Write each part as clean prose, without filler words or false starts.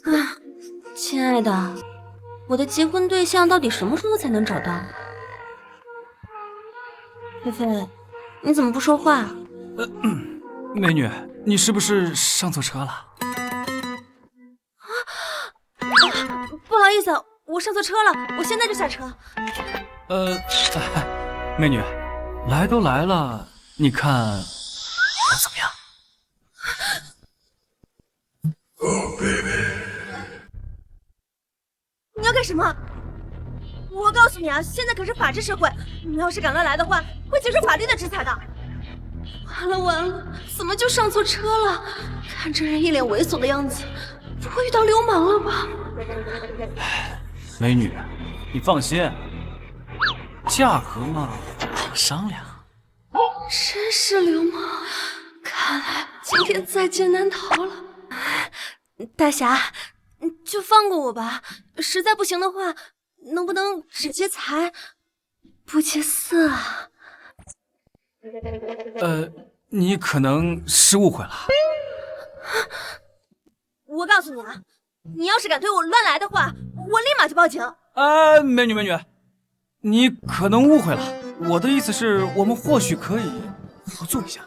啊，亲爱的，我的结婚对象到底什么时候才能找到？菲菲，你怎么不说话？美女，你是不是上错车了？不好意思，我上错车了，我现在就下车。美女，来都来了，你看我怎么样？你要干什么？我告诉你啊，现在可是法治社会，你要是敢乱来的话，会接受法律的制裁的。完了完了，怎么就上错车了？看这人一脸猥琐的样子，不会遇到流氓了吧？美女，你放心，价格嘛，好商量。真是流氓，看来今天在劫难逃了。大侠，就放过我吧，实在不行的话，能不能只劫财，不劫色啊？你可能是误会了。我告诉你啊，你要是敢对我乱来的话，我立马就报警。美女，你可能误会了，我的意思是我们或许可以合作一下。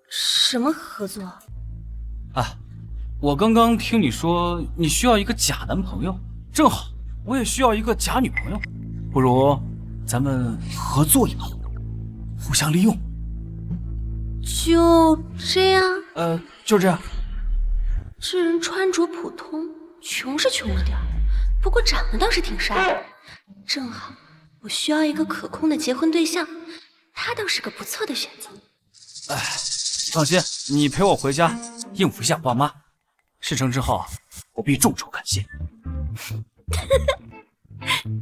什么合作？啊，我刚刚听你说你需要一个假男朋友，正好我也需要一个假女朋友，不如咱们合作一把，互相利用。就这样？就这样。这人穿着普通，穷是穷了点，不过长得倒是挺帅的。正好我需要一个可控的结婚对象，他倒是个不错的选择。放心，你陪我回家应付一下爸妈，事成之后我必众筹感谢。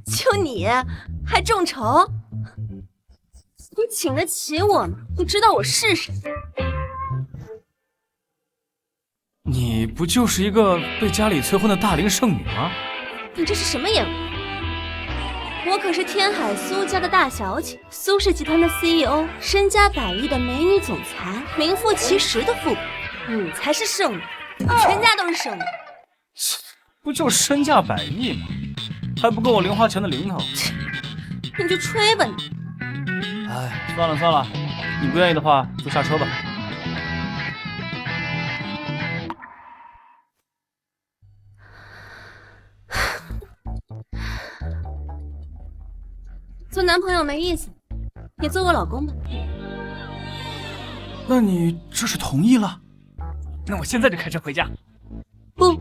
就你还众筹？你请得起我吗？你知道我是谁？你不就是一个被家里催婚的大龄剩女吗？你这是什么眼光？我可是天海苏家的大小姐，苏氏集团的 CEO， 身家100亿的美女总裁，名副其实的富婆。你才是剩女，你全家都是剩女。不就身价100亿吗？还不够我零花钱的零头。你就吹吧你。算了，你不愿意的话就下车吧。做男朋友没意思，你做我老公吧。那你这是同意了？那我现在就开车回家。不，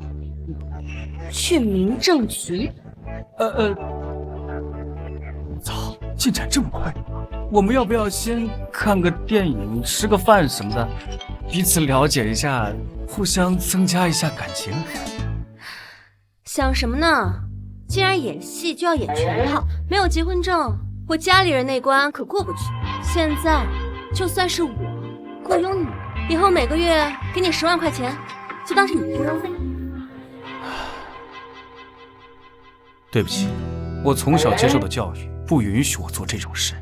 去民政局。操，进展这么快，我们要不要先看个电影、吃个饭什么的，彼此了解一下，互相增加一下感情？想什么呢？既然演戏就要演全套，没有结婚证，我家里人那关可过不去。现在就算是我雇佣你，以后每个月给你10万块钱，就当是你的生费。对不起，我从小接受的教育不允许我做这种事。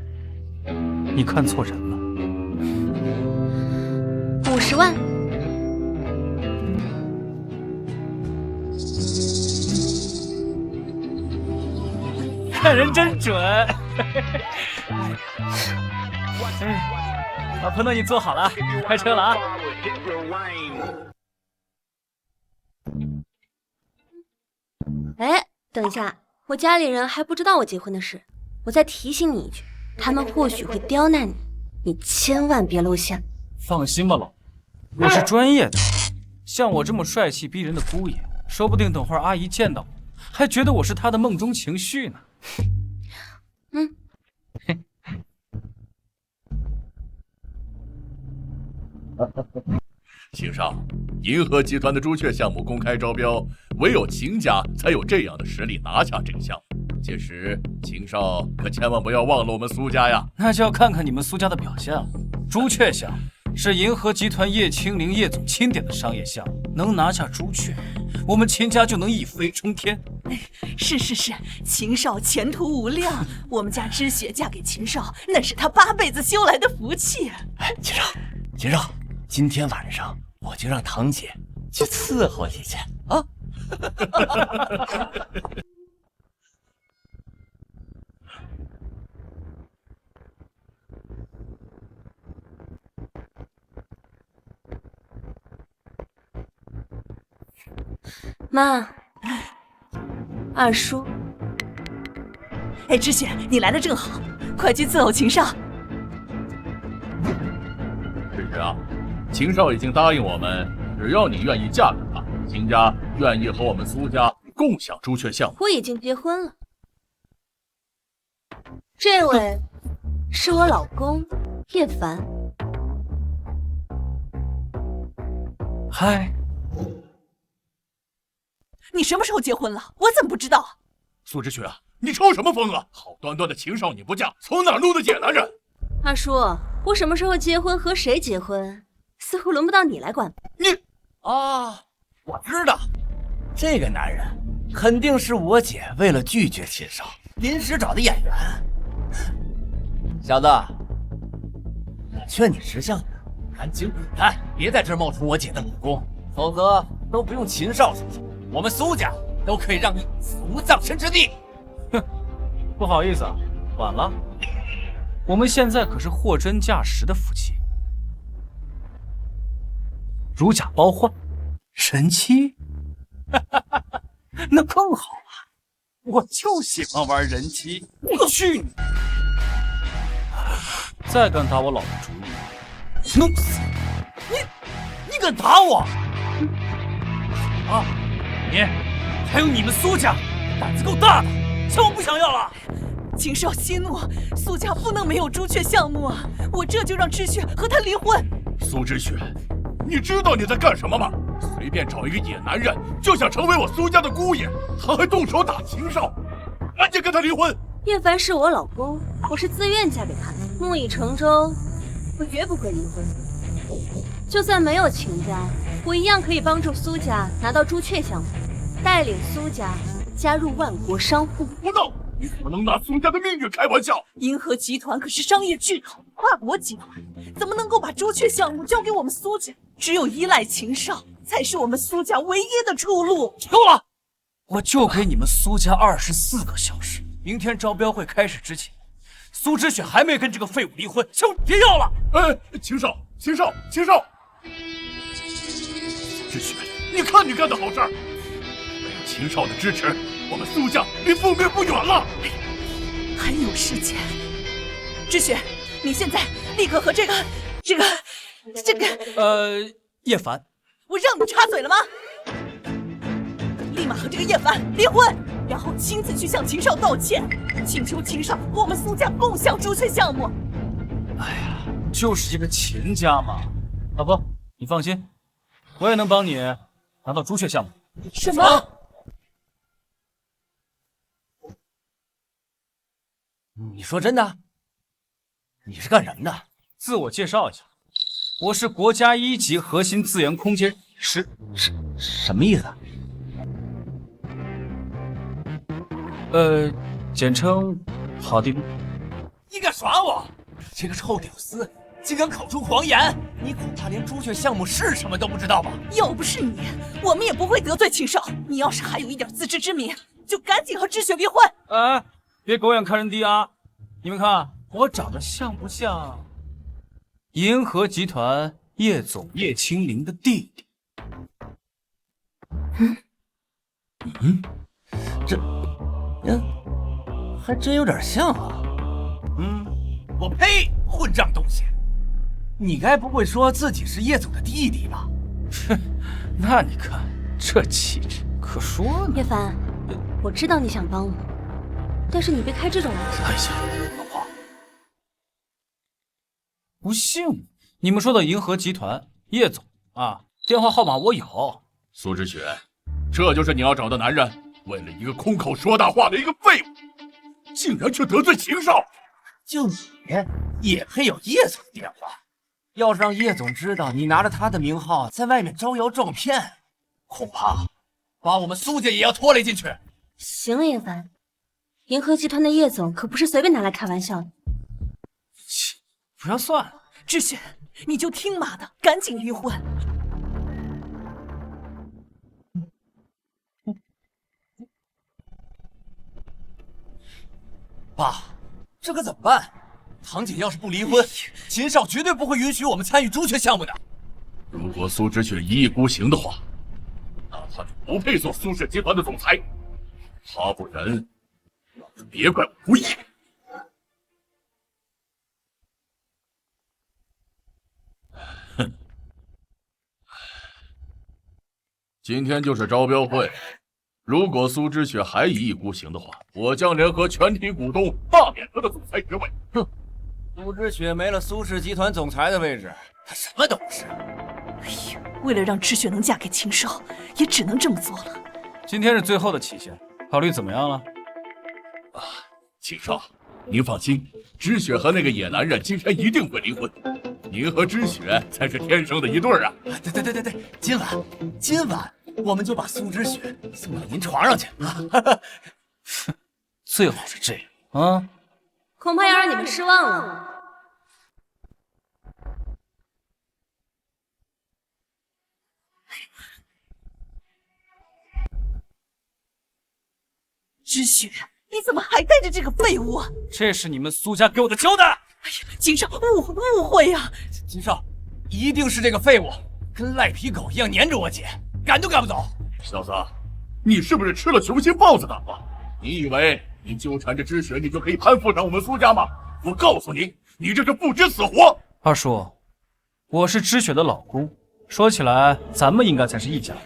你看错人了。50万。看人真准。老婆，那你坐好了，开车了啊。等一下，我家里人还不知道我结婚的事，我再提醒你一句，他们或许会刁难你，你千万别露馅。放心吧，老婆，我是专业的。像我这么帅气逼人的姑爷，说不定等会儿阿姨见到我，还觉得我是她的梦中情绪呢。秦少，银河集团的朱雀项目公开招标，唯有秦家才有这样的实力拿下这个项目。届时，秦少可千万不要忘了我们苏家呀！那就要看看你们苏家的表现了。朱雀项目是银河集团叶青灵叶总钦点的商业项目，能拿下朱雀，我们秦家就能一飞冲天。是，秦少前途无量，我们家知雪嫁给秦少，那是他8辈子修来的福气。秦少，今天晚上我就让堂姐去伺候你去啊！妈，二叔，哎，知雪，你来的正好，快去伺候秦少。只是啊，秦少已经答应我们，只要你愿意嫁给他，秦家愿意和我们苏家共享朱雀项目。我已经结婚了。这位是我老公叶凡。嗨，你什么时候结婚了？我怎么不知道？苏之雪，你抽什么风啊？好端端的秦少你不嫁，从哪弄的野男人？二叔，我什么时候结婚和谁结婚，似乎轮不到你来管。你啊，我知道，这个男人肯定是我姐为了拒绝秦少临时找的演员。小子，我劝你识相点，赶紧滚开，别在这儿冒充我姐的老公，否则都不用秦少出手，我们苏家都可以让你死无葬身之地。哼，不好意思啊，晚了。我们现在可是货真价实的夫妻，如假包换，神妻，那更好啊！我就喜欢玩人妻。我去你！再敢打我老婆主意，弄死你敢打我？啊！你还有你们苏家，胆子够大的，想我不想要了？秦少息怒，苏家不能没有朱雀项目啊！我这就让知雪和他离婚。苏之雪，你知道你在干什么吗？随便找一个野男人就想成为我苏家的姑爷，他还动手打秦少，赶紧跟他离婚！叶凡是我老公，我是自愿嫁给他的。木已成舟，我绝不会离婚。就算没有秦家，我一样可以帮助苏家拿到朱雀项目，带领苏家加入万国商户。胡闹！你怎么能拿苏家的命运开玩笑？银河集团可是商业巨头，跨国集团，怎么能够把朱雀项目交给我们苏家？只有依赖秦少，才是我们苏家唯一的出路。够了！我就给你们苏家24个小时，明天招标会开始之前，苏之雪还没跟这个废物离婚，请别要了！哎，秦少，秦少，秦少！苏之雪，你看你干的好事儿！没有秦少的支持，我们苏家离覆灭不远了。还有时间，知雪，你现在立刻和这个，叶凡，我让你插嘴了吗？立马和这个叶凡离婚，然后亲自去向秦少道歉，请求秦少和我们苏家共享朱雀项目。哎呀，就是一个秦家嘛。老婆，你放心，我也能帮你拿到朱雀项目。什么？你说真的？你是干什么的？自我介绍一下，我是国家1级核心资源空间师。什么意思？简称好地方。你敢耍我？这个臭屌丝竟敢口出狂言！你恐怕连朱雀项目是什么都不知道吧？要不是你，我们也不会得罪秦少。你要是还有一点自知之明，就赶紧和知雪离婚。哎，别狗眼看人低啊！你们看我长得像不像银河集团叶总叶青林的弟弟？还真有点像啊。我呸！混账东西！你该不会说自己是叶总的弟弟吧？哼，那你看这气质，可说呢。叶凡，我知道你想帮我，但是你别开这种玩笑。哎呀，老婆，不信你们说的银河集团叶总啊，电话号码我有。苏之雪，这就是你要找的男人？为了一个空口说大话的一个废物，竟然去得罪秦少！就你也配有叶总的电话？要是让叶总知道你拿着他的名号在外面招摇撞骗，恐怕把我们苏家也要拖累进去。行了，叶凡，银河集团的叶总可不是随便拿来开玩笑的。切，不要算了。知雪，你就听妈的，赶紧离婚。爸，这可怎么办？堂姐要是不离婚，秦少绝对不会允许我们参与朱雀项目的。如果苏之雪一意孤行的话，那他就不配做苏氏集团的总裁。他不仁，那就别怪我不义。哼，今天就是招标会，如果苏之雪还一意孤行的话，我将联合全体股东罢免他的总裁职位。哼。苏之雪没了苏氏集团总裁的位置，她什么都不是。哎呀，为了让知雪能嫁给秦少，也只能这么做了。今天是最后的期限，考虑怎么样了？秦少，您放心，知雪和那个野男人今天一定会离婚。您和知雪才是天生的一对儿啊！对，今晚我们就把苏之雪送到您床上去啊！最好是这样啊！恐怕要让你们失望了。知雪，你怎么还带着这个废物啊？这是你们苏家给我的交代。哎呀，秦少，误会呀！秦少，一定是这个废物，跟赖皮狗一样粘着我姐，赶都赶不走。小子，你是不是吃了雄心豹子胆了？你以为你纠缠着知雪，你就可以攀附上我们苏家吗？我告诉你，你这是不知死活！二叔，我是知雪的老公，说起来，咱们应该才是一家人。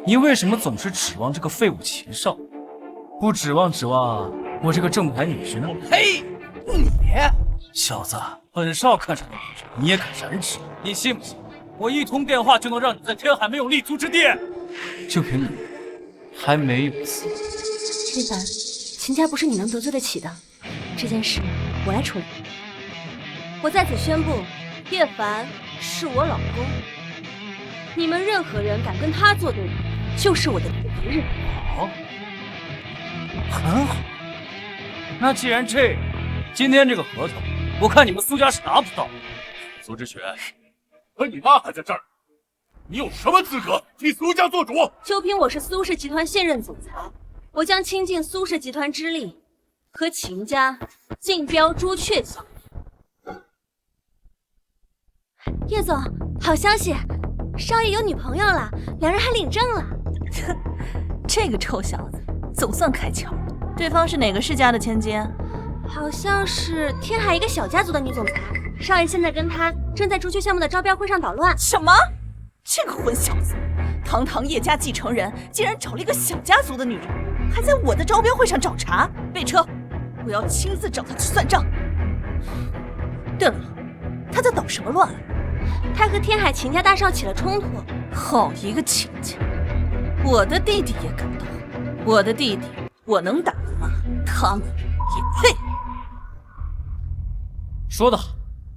你为什么总是指望这个废物秦少，不指望我这个正牌女婿呢？嘿，你小子，本少看上你，你也敢染指？你信不信？我一通电话就能让你在天海没有立足之地？就凭你，还没有死。叶凡，秦家不是你能得罪得起的，这件事我来处理。我在此宣布，叶凡是我老公，你们任何人敢跟他作对，就是我的敌人。好，很好。那既然这样，今天这个合同，我看你们苏家是拿不到。苏之雪，可你妈还在这儿，你有什么资格替苏家做主？就凭我是苏氏集团现任总裁，我将倾尽苏氏集团之力，和秦家竞标朱雀项目。叶总，好消息，少爷有女朋友了，两人还领证了。这个臭小子总算开窍了。对方是哪个世家的千金？好像是天海一个小家族的女总裁。少爷现在跟她正在朱雀项目的招标会上捣乱。什么？这个混小子，堂堂叶家继承人，竟然找了一个小家族的女人，还在我的招标会上找茬。备车，我要亲自找他去算账。对了，他在捣什么乱？他和天海秦家大少起了冲突。好一个秦家！我的弟弟也敢斗，我的弟弟我能打吗？他们也配？说得好，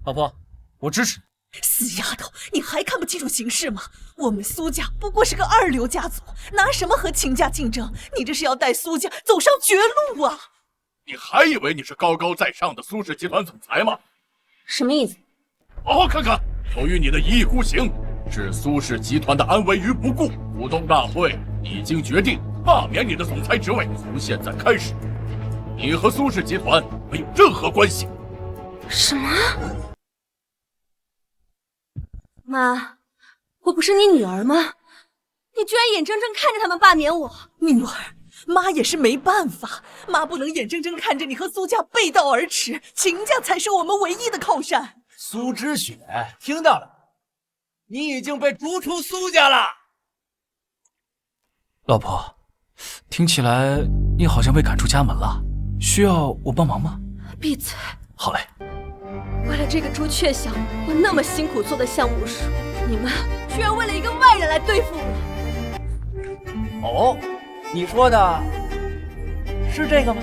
老婆，我支持你。死丫头，你还看不清楚形势吗？我们苏家不过是个二流家族，拿什么和秦家竞争？你这是要带苏家走上绝路啊！你还以为你是高高在上的苏氏集团总裁吗？什么意思？好好看看，由于你的一意孤行，置苏氏集团的安危于不顾，股东大会已经决定罢免你的总裁职位。从现在开始，你和苏氏集团没有任何关系。什么？妈，我不是你女儿吗？你居然眼睁睁看着他们罢免我！女儿，妈也是没办法，妈不能眼睁睁看着你和苏家背道而驰，秦家才是我们唯一的靠山。苏之雪，听到了，你已经被逐出苏家了。老婆，听起来你好像被赶出家门了，需要我帮忙吗？闭嘴！好嘞。为了这个朱雀项目，我那么辛苦做的项目书，你们居然为了一个外人来对付我！哦，你说的是这个吗？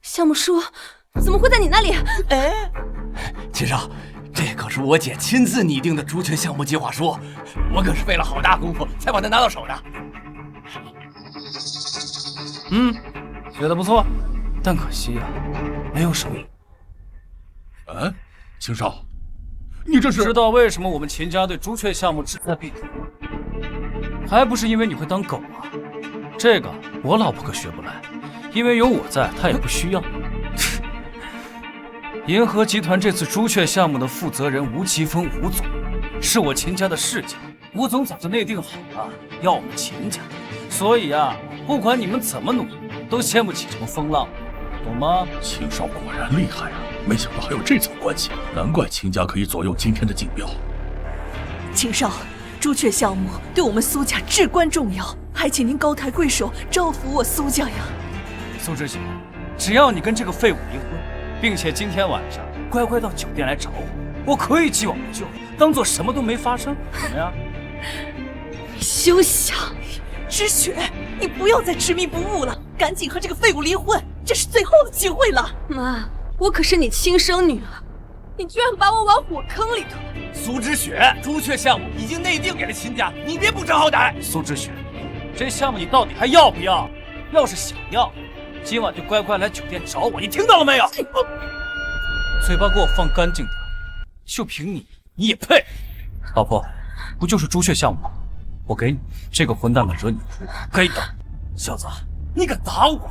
项目书怎么会在你那里？哎，秦少，这可是我姐亲自拟定的朱雀项目计划书，我可是费了好大功夫才把它拿到手的。写得不错，但可惜啊，没有手印。秦少，你这是知道为什么我们秦家对朱雀项目志在必得？还不是因为你会当狗啊！这个我老婆可学不来，因为有我在，他也不需要。银河集团这次朱雀项目的负责人吴奇峰吴总，是我秦家的世家。吴总早就内定好了，要我们秦家，所以啊，不管你们怎么努力，都掀不起这个风浪，懂吗？秦少果然厉害啊！没想到还有这层关系，难怪秦家可以左右今天的竞标。秦少，朱雀项目对我们苏家至关重要，还请您高抬贵手，招抚我苏家呀！苏知雪，只要你跟这个废物离婚，并且今天晚上乖乖到酒店来找我，我可以既往不咎，当做什么都没发生，怎么样？休想！知雪，你不要再执迷不悟了，赶紧和这个废物离婚，这是最后的机会了。妈，我可是你亲生女儿，你居然把我往火坑里推！苏知雪，朱雀项目已经内定给了秦家，你别不知好歹。苏知雪，这项目你到底还要不要？要是想要，今晚就乖乖来酒店找我，你听到了没有？嘴巴给我放干净点，就凭你，你也配？老婆，不就是朱雀项目吗？我给你，这个混蛋敢惹你，给的。小子，你敢打我，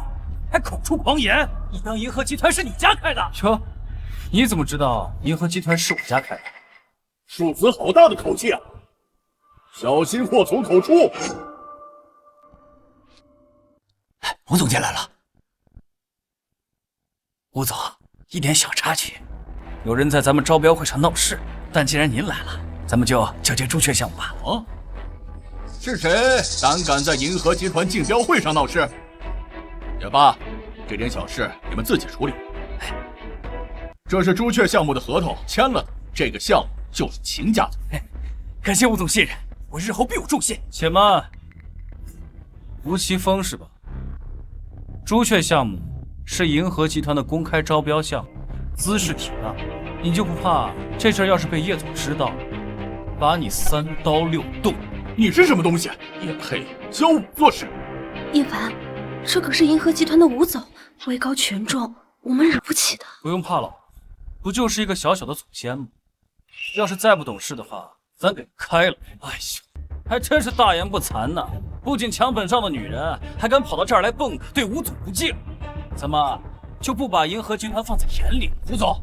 还口出狂言！你当银河集团是你家开的？哟，你怎么知道银河集团是我家开的？数子好大的口气啊！小心祸从口出！吴总监来了。吴总，一点小插曲，有人在咱们招标会上闹事，但既然您来了，咱们就交接朱雀项目吧。哦，是谁胆敢在银河集团竞标会上闹事？也罢，这点小事你们自己处理。这是朱雀项目的合同，签了，这个项目就是秦家的。感谢吴总信任，我日后必有重谢。且慢，吴奇峰是吧？朱雀项目是银河集团的公开招标项目，姿势挺大，你就不怕这事儿要是被叶总知道，把你3刀6洞？你是什么东西？也配教我做事？叶凡，这可是银河集团的吴总，位高权重，我们惹不起的。不用怕了，不就是一个小小的总监吗？要是再不懂事的话，咱给开了。哎呦，还真是大言不惭呐！不仅抢本上的女人，还敢跑到这儿来蹦跶，对吴总不敬，怎么就不把银河集团放在眼里？吴总，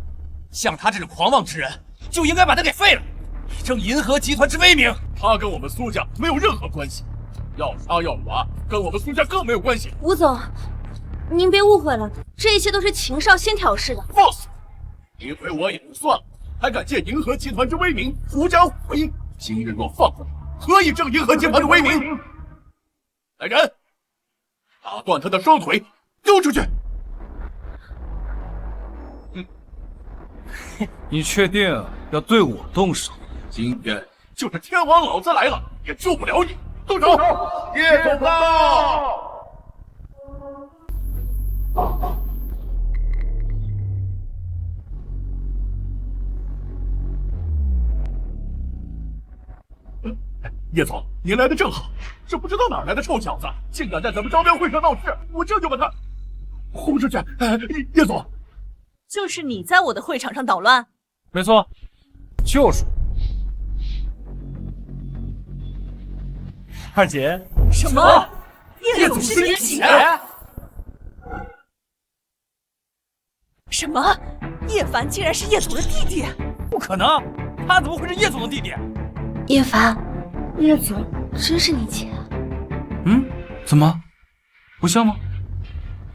像他这种狂妄之人，就应该把他给废了，以正银河集团之威名。他跟我们苏家没有任何关系，要杀要剐，跟我们苏家更没有关系。吴总，您别误会了，这一切都是秦少先挑事的。放肆！一回我也就算了，还敢借银河集团之威名狐假虎威！今日若放过你，何以正银河集团的威名？来人，打断他的双腿，丢出去！你确定要对我动手？今天就是天王老子来了，也救不了你！动手！叶总到！叶总，您来的正好。这不知道哪来的臭小子，竟敢在咱们招标会上闹事，我这就把他轰出去！叶总，就是你在我的会场上捣乱？没错，就是我。二姐，什么？叶总是你姐？什么？叶凡竟然是叶总的弟弟？不可能，他怎么会是叶总的弟弟？叶凡，叶总真是你姐啊？怎么，不像吗？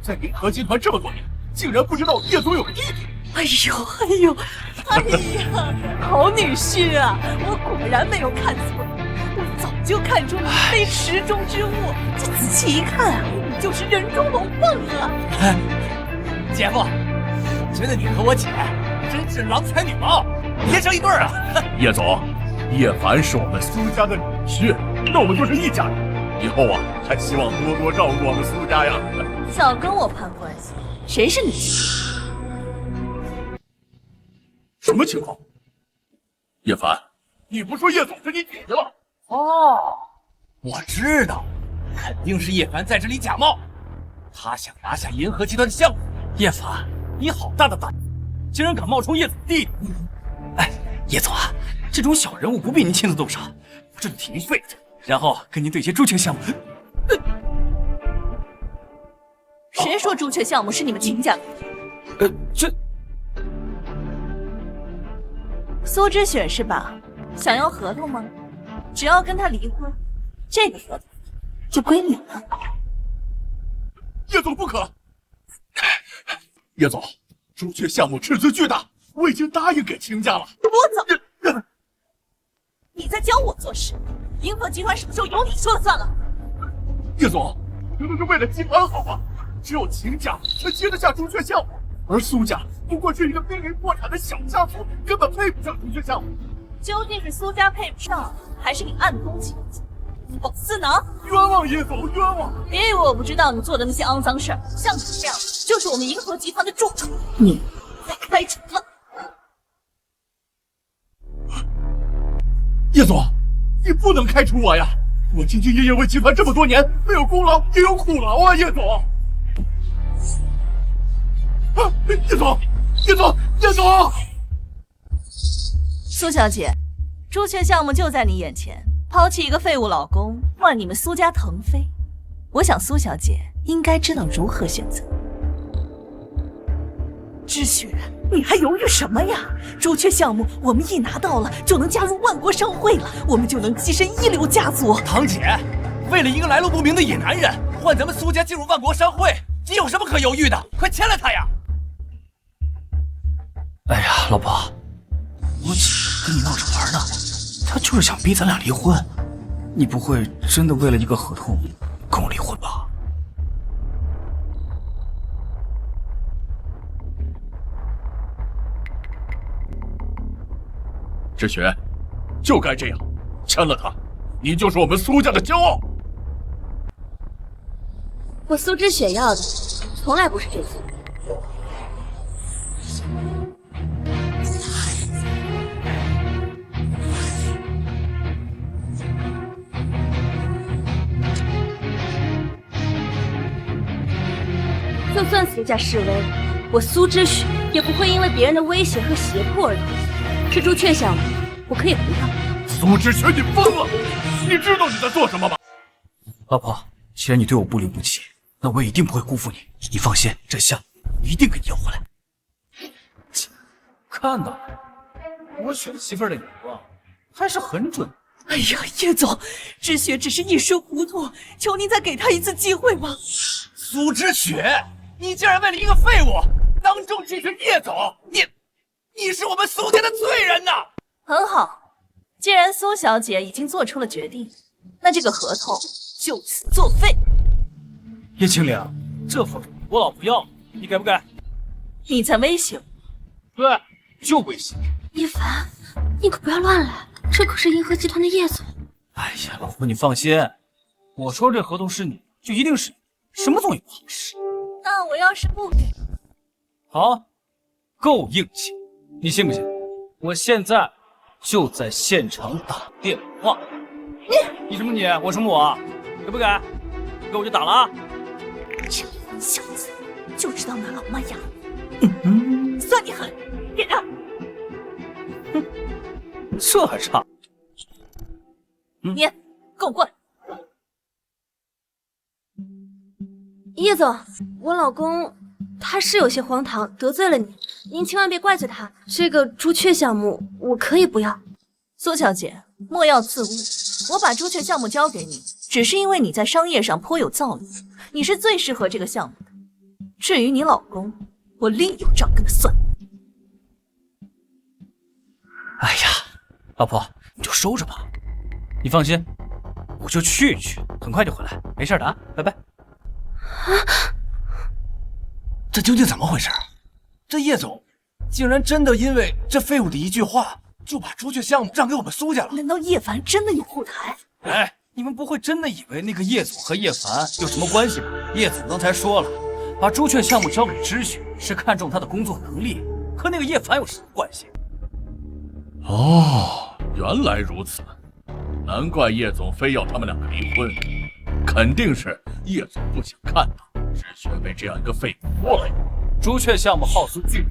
在银河集团这么多年，竟然不知道叶总有个弟弟。哎呀，好女婿啊！我果然没有看错，我早就看出你非池中之物，这仔细一看啊，你就是人中龙凤啊！姐夫，觉得你和我姐真是郎才女貌，结成一对啊！叶总，叶凡是我们苏家的女婿，那我们就是一家人。以后啊，还希望多多照顾我们苏家呀。早跟我攀关系，谁是你姐？什么情况？叶凡，你不说叶总是你姐姐了？哦，我知道，肯定是叶凡在这里假冒，他想拿下银河集团的项目。叶凡，你好大的胆，竟然敢冒充叶总弟弟！哎，叶总啊，这种小人物不必您亲自动手，我这就替您废了他，然后跟您对接朱雀项目。谁说说朱雀项目是你们秦家的。这苏之雪是吧？想要合同吗？只要跟他离婚，这个合同就归你了。叶总不可！叶总，朱雀项目斥资巨大，我已经答应给秦家了。我走！你在教我做事？银河集团什么时候由你说了算了？叶总，这都是为了集团好啊！只有秦家才接得下朱雀项目，而苏家不过是一个濒临破产的小家族，根本配不上朱雀项目。究竟是苏家配不上，还是你暗中请辞？我私囊！冤枉叶总，冤枉！别以为我不知道你做的那些肮脏事儿，像你这样就是我们银河集团的蛀虫，你被开除了。叶总，你不能开除我呀！我兢兢业业为集团这么多年，没有功劳也有苦劳啊，叶总！啊，叶总，叶总，叶总！苏小姐，朱雀项目就在你眼前，抛弃一个废物老公，换你们苏家腾飞，我想苏小姐应该知道如何选择。知雪，你还犹豫什么呀？朱雀项目我们一拿到了，就能加入万国商会了，我们就能跻身一流家族。堂姐，为了一个来路不明的野男人，换咱们苏家进入万国商会，你有什么可犹豫的？快签了他呀！哎呀，老婆，我姐跟你闹着玩呢，她就是想逼咱俩离婚。你不会真的为了一个合同跟我离婚吧？知雪，就该这样，签了他，你就是我们苏家的骄傲。我苏之雪要的从来不是这些。就算私下示威，我苏之雪也不会因为别人的威胁和胁迫而妥协。是朱雀项目，我可以不要。苏之雪，你疯了！你知道你在做什么吗？老婆，既然你对我不离不弃，那我一定不会辜负你。你放心，这项目一定给你要回来。看到了，我选媳妇儿的眼光还是很准。哎呀，叶总，知雪只是一时糊涂，求您再给他一次机会吧。苏之雪，你竟然为了一个废物当众质询叶总，你是我们苏家的罪人呐！很好，既然苏小姐已经做出了决定，那这个合同就此作废。叶青灵，这合同我老婆要，你给不给？你在威胁我？对，就威胁。一凡，你可不要乱来，这可是银河集团的叶总。哎呀，老婆你放心，我说这合同是你，就一定是你，什么东西不好使。那我要是不给？好，够硬气，你信不信？我现在就在现场打电话。你什么你，我什么我？给不给？给我就打了啊！这混小子就知道拿老妈养你，算你狠，给他！这还差？你跟我过来。叶总，我老公他是有些荒唐，得罪了你，您千万别怪罪他。这个朱雀项目我可以不要。苏小姐，莫要自误，我把朱雀项目交给你，只是因为你在商业上颇有造诣，你是最适合这个项目的。至于你老公，我另有账跟他算。哎呀，老婆你就收着吧，你放心，我就去，很快就回来，没事的啊，拜拜。这究竟怎么回事？这叶总竟然真的因为这废物的一句话，就把朱雀项目让给我们苏家了？难道叶凡真的有后台？哎，你们不会真的以为那个叶总和叶凡有什么关系吧？叶总刚才说了，把朱雀项目交给知雪是看中他的工作能力，和那个叶凡有什么关系？哦，原来如此，难怪叶总非要他们两个离婚，肯定是叶总不想看到知雪被这样一个废物拖累。朱雀项目耗资巨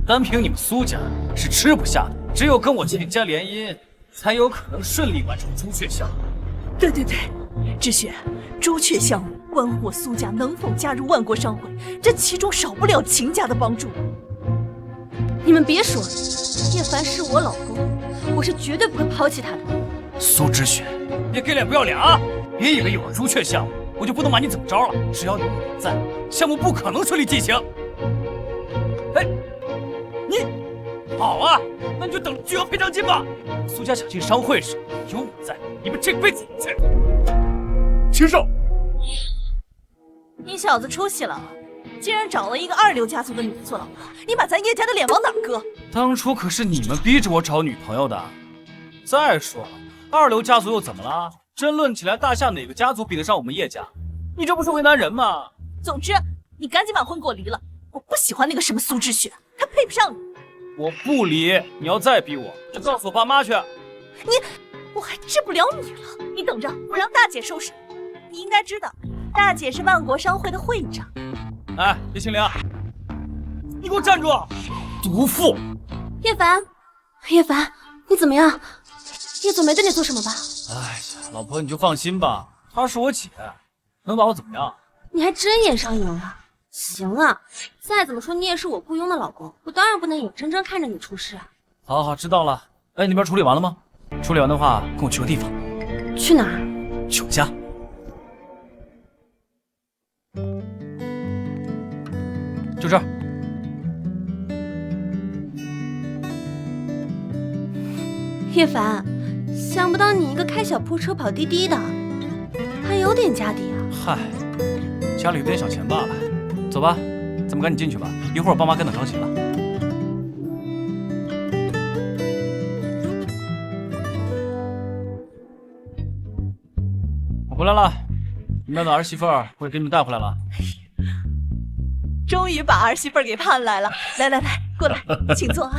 大，单凭你们苏家是吃不下的，只有跟我秦家联姻，才有可能顺利完成朱雀项目。对，知雪，朱雀项目关我苏家能否加入万国商会，这其中少不了秦家的帮助。你们别说了，叶凡是我老公，我是绝对不会抛弃他的。苏之雪，别给脸不要脸啊！别以为有了朱雀项目，我就不能把你怎么着了。只要你在，项目不可能顺利进行。哎，你好啊，那你就等着巨额赔偿金吧。苏家想进商会时，有我在，你们这辈子有罪。秦少，你小子出息了，竟然找了一个二流家族的女子做老婆，你把咱叶家的脸往哪搁？当初可是你们逼着我找女朋友的。再说了，二流家族又怎么了？真论起来，大夏哪个家族比得上我们叶家？你这不是为难人吗？总之，你赶紧把婚给我离了，我不喜欢那个什么苏之雪，她配不上你。我不离，你要再逼我，就告诉我爸妈去。我还治不了你了，你等着，我让大姐收拾。你应该知道，大姐是万国商会的会长。哎，叶青灵，你给我站住！毒妇！叶凡，叶凡，你怎么样？叶总没对你做什么吧？哎呀，老婆你就放心吧，她是我姐，能把我怎么样？你还真演上瘾了。行啊，再怎么说你也是我雇佣的老公，我当然不能眼睁睁看着你出事啊。好好，知道了。哎，那边处理完了吗？处理完的话，跟我去个地方。去哪儿？去我家。就这儿。叶凡，想不到你一个开小破车跑滴滴的，还有点家底啊。嗨，家里有点小钱罢了。走吧，咱们赶紧进去吧，一会儿我爸妈跟等着急了。我回来了，你们的儿媳妇儿我也给你们带回来了。终于把儿媳妇儿给盼来了，来来来，过来，请坐啊。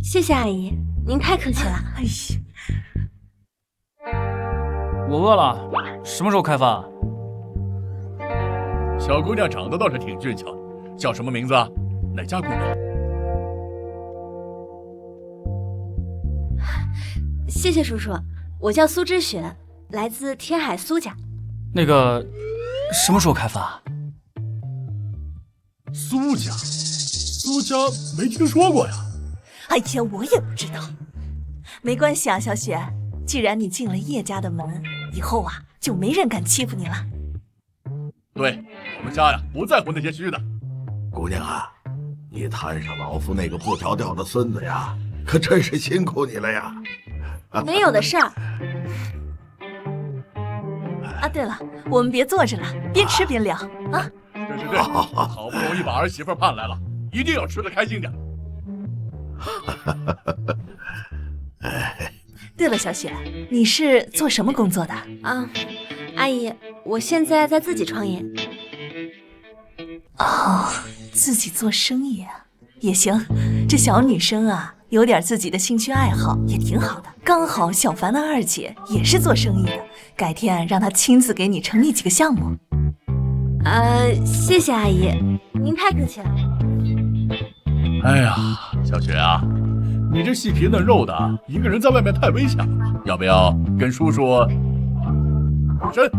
谢谢阿姨，您太客气了。哎呀，我饿了，什么时候开饭？小姑娘长得倒是挺俊俏，叫什么名字啊？哪家姑娘？谢谢叔叔，我叫苏之雪，来自天海苏家。那个，什么时候开饭？苏家没听说过呀。哎呀，我也不知道。没关系啊，小雪，既然你进了叶家的门，以后啊就没人敢欺负你了。对，我们家呀不在乎那些虚的。姑娘啊，你摊上老夫那个不着调的孙子呀，可真是辛苦你了呀。没有的事儿。啊，对了，我们别坐着了，边吃边聊啊。对，好不容易把儿媳妇盼来了，一定要吃得开心点。对了，小雪，你是做什么工作的啊？阿姨，我现在在自己创业。哦，自己做生意啊，也行。这小女生啊，有点自己的兴趣爱好也挺好的。刚好小凡的二姐也是做生意的，改天让她亲自给你成立几个项目。谢谢阿姨，您太客气了。哎呀，小雪啊，你这细皮嫩肉的，一个人在外面太危险了，要不要跟叔叔补身？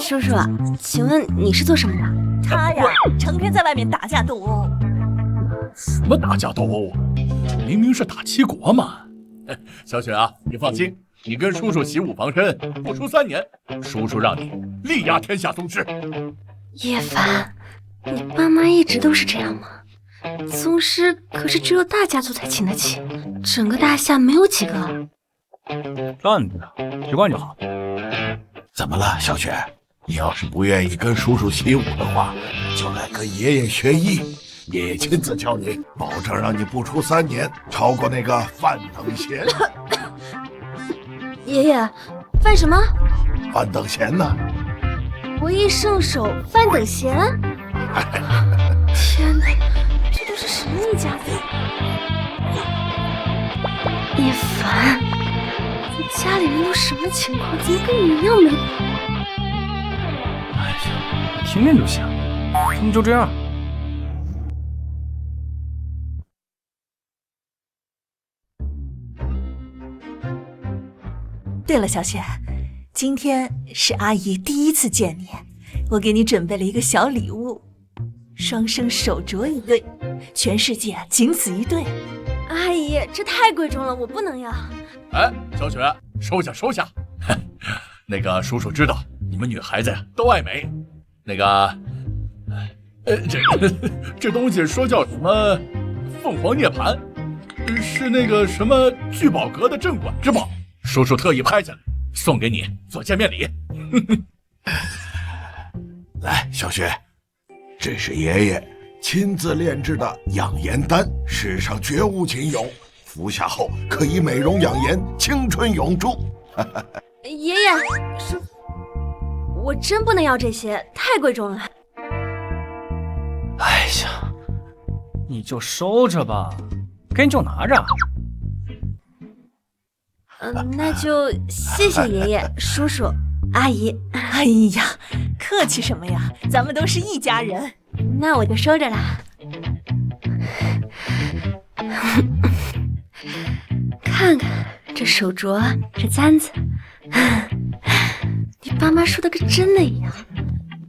叔叔，请问你是做什么的？她呀，成天在外面打架斗殴。什么打架斗殴啊？明明是打七国嘛！小雪啊，你放心，你跟叔叔习武防身，不出3年，叔叔让你力压天下宗师。叶凡，你爸妈一直都是这样吗？宗师可是只有大家族才请得起，整个大夏没有几个。烂的，习惯就好。怎么了，小雪？你要是不愿意跟叔叔习武的话，就来跟爷爷学艺，爷爷亲自教你，保证让你不出3年超过那个范等闲。爷爷，范什么？范等闲呢？博弈圣手范等闲？天哪，这都是什么一家子？叶凡，你家里人都什么情况？怎么跟你一样没谱？哎呀，听听就行，他们就这样。对了，小雪，今天是阿姨第一次见你，我给你准备了一个小礼物，双生手镯一对，全世界仅此一对。阿姨，这太贵重了，我不能要。哎，小雪，收下收下。那个叔叔知道你们女孩子呀都爱美。那个，这东西说叫什么凤凰涅槃，是那个什么聚宝阁的镇馆之宝，叔叔特意拍下来送给你做见面礼。来，小雪，这是爷爷亲自炼制的养颜丹，世上绝无仅有，服下后可以美容养颜，青春永驻。爷爷，叔，我真不能要这些，太贵重了。哎呀，你就收着吧，给你就拿着。那就谢谢爷爷、叔叔、阿姨。哎呀，客气什么呀，咱们都是一家人。那我就收着啦。看看这手镯，这簪子，你爸妈说的跟真的一样。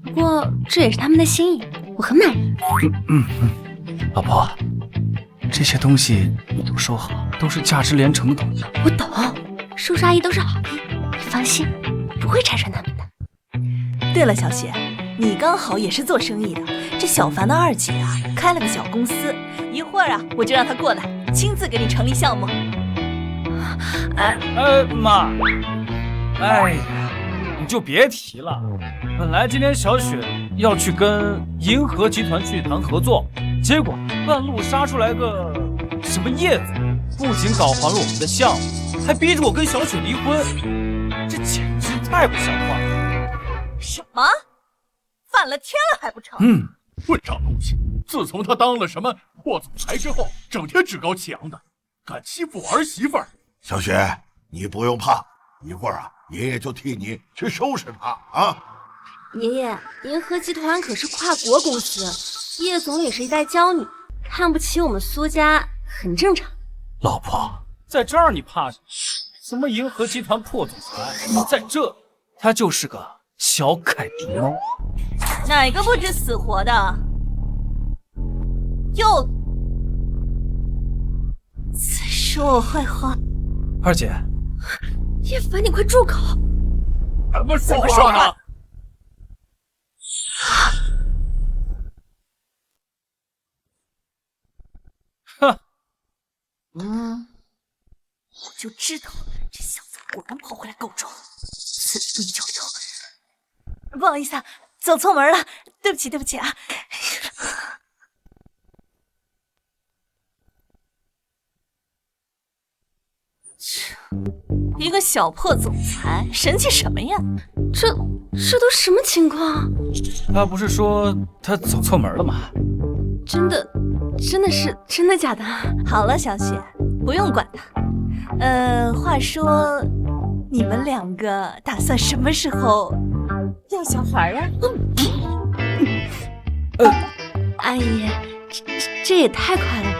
不过这也是他们的心意，我很满意。老婆，这些东西你都收好，都是价值连城的东西。我懂，叔叔阿姨都是好意，你放心，不会拆穿他们的。对了，小雪，你刚好也是做生意的，这小凡的二姐啊，开了个小公司，一会儿啊，我就让她过来，亲自给你成立项目。妈，哎呀，你就别提了。本来今天小雪要去跟银河集团去谈合作，结果半路杀出来个什么叶子，不仅搞黄了我们的项目，还逼着我跟小雪离婚，这简直太不像话了。什么？反了天了还不成？混账东西！自从他当了什么破总裁之后，整天趾高气扬的，敢欺负我儿媳妇儿。小雪，你不用怕，一会儿啊，爷爷就替你去收拾他啊。爷爷，银河集团可是跨国公司，叶总也是一代娇女，看不起我们苏家很正常。老婆，在这儿你怕什么？什么银河集团破总裁，在这他就是个小凯迪猫。哪个不知死活的？又在说我坏话？二姐，叶凡，你快住口！怎么说呢？哼，我就知道这小子果然跑回来告状，此地不宜久留。不好意思啊，走错门了，对不起，对不起啊。一个小破总裁，神气什么呀？这都什么情况？他不是说他走错门了吗？真的假的？好了，小雪，不用管他。话说，你们两个打算什么时候要小孩啊？阿姨，这也太快了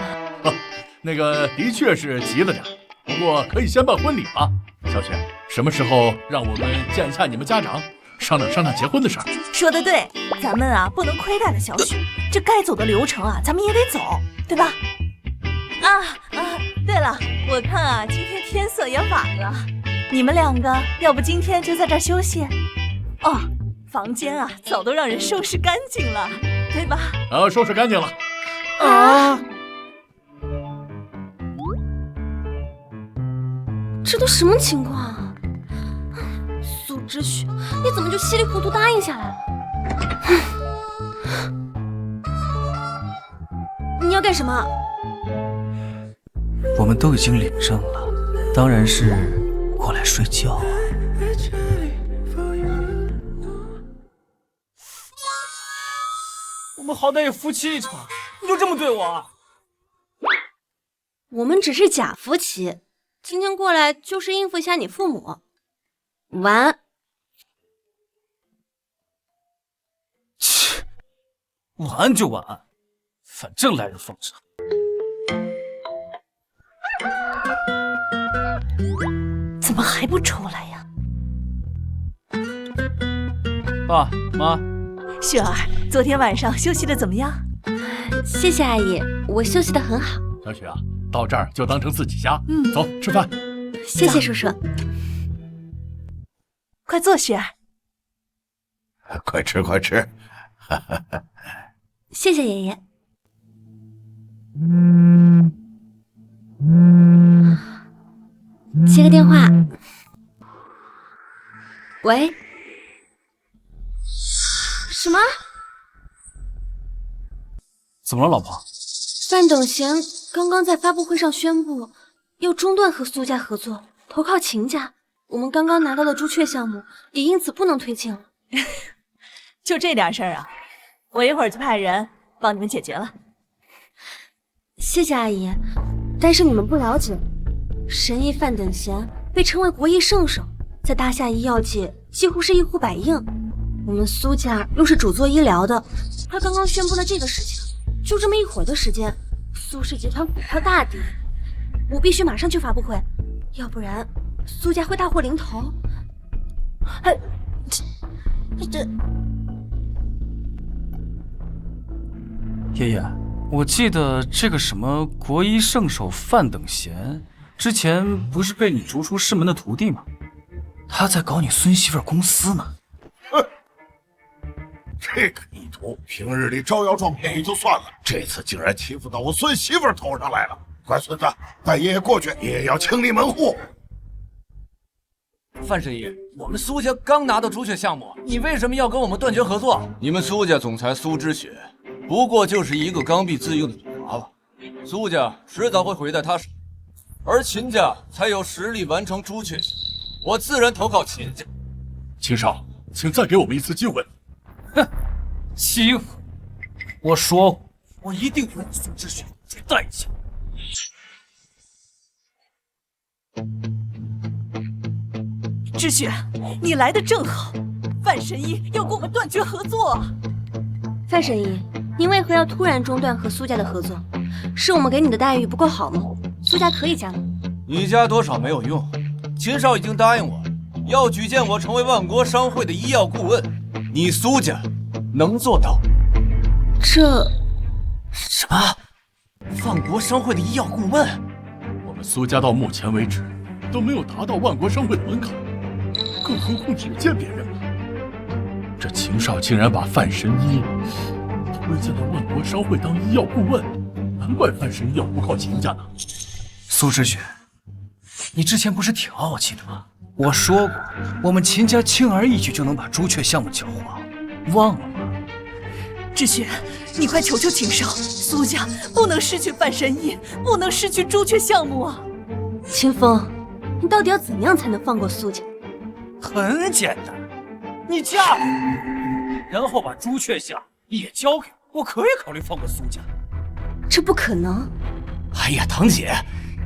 吧！那个的确是急了点，不过可以先办婚礼吧。小雪，什么时候让我们见一下你们家长，商量商量结婚的事儿？说得对，咱们啊不能亏待了小雪，这该走的流程啊，咱们也得走，对吧？对了，我看啊，今天天色也晚了，你们两个要不今天就在这儿休息？哦，房间啊早都让人收拾干净了，对吧？收拾干净了。这都什么情况啊？苏之雪，你怎么就稀里糊涂答应下来了？你要干什么？我们都已经领证了，当然是过来睡觉啊。我们好歹也夫妻一场，你就这么对我啊？我们只是假夫妻，今天过来就是应付一下你父母。晚安。切，晚安就晚安，反正来日方长。怎么还不出来呀？爸妈。雪儿，昨天晚上休息的怎么样？谢谢阿姨，我休息得很好。小雪啊，到这儿就当成自己家。走，吃饭。谢谢叔叔。快坐，雪儿。快吃快吃。谢谢爷爷。接个电话。喂？什么？怎么了，老婆？范等闲刚刚在发布会上宣布要中断和苏家合作，投靠秦家。我们刚刚拿到的朱雀项目也因此不能推进了。就这点事儿啊？我一会儿就派人帮你们解决了。谢谢阿姨，但是你们不了解，神医范等闲被称为国医圣手，在大夏医药界几乎是一呼百应。我们苏家又是主做医疗的，他刚刚宣布了这个事情，就这么一会儿的时间，苏氏集团股票大跌，我必须马上去发布会，要不然苏家会大祸临头。这爷爷，我记得这个什么国医圣手范等闲，之前不是被你逐出师门的徒弟吗？他在搞你孙媳妇公司呢。这个逆徒平日里招摇撞骗也就算了，这次竟然欺负到我孙媳妇头上来了。乖孙子，带爷爷过去，爷爷要清理门户。范神医，我们苏家刚拿到朱雀项目，你为什么要跟我们断绝合作？你们苏家总裁苏之雪，不过就是一个刚愎自用的女娃娃，苏家迟早会毁在他手，而秦家才有实力完成朱雀，我自然投靠秦家。秦少，请再给我们一次机会。哼，欺负！我说过，我一定为苏之雪付出代价。知雪，你来的正好，范神医要跟我们断绝合作。范神医，您为何要突然中断和苏家的合作？是我们给你的待遇不够好吗？苏家可以加盟。你加多少没有用，秦少已经答应我，要举荐我成为万国商会的医药顾问。你苏家能做到？这什么？万国商会的医药顾问？我们苏家到目前为止都没有达到万国商会的门槛，更何况举荐别人了。这秦少竟然把范神医推荐到万国商会当医药顾问，难怪范神医要投靠秦家呢。苏之雪，你之前不是挺傲气的吗？我说过，我们秦家轻而易举就能把朱雀项目搅黄，忘了吗？知雪，你快求求秦少，苏家不能失去范神医，不能失去朱雀项目啊！秦风，你到底要怎样才能放过苏家？很简单，你嫁给我，然后把朱雀项也交给我，我可以考虑放过苏家。这不可能！哎呀，堂姐，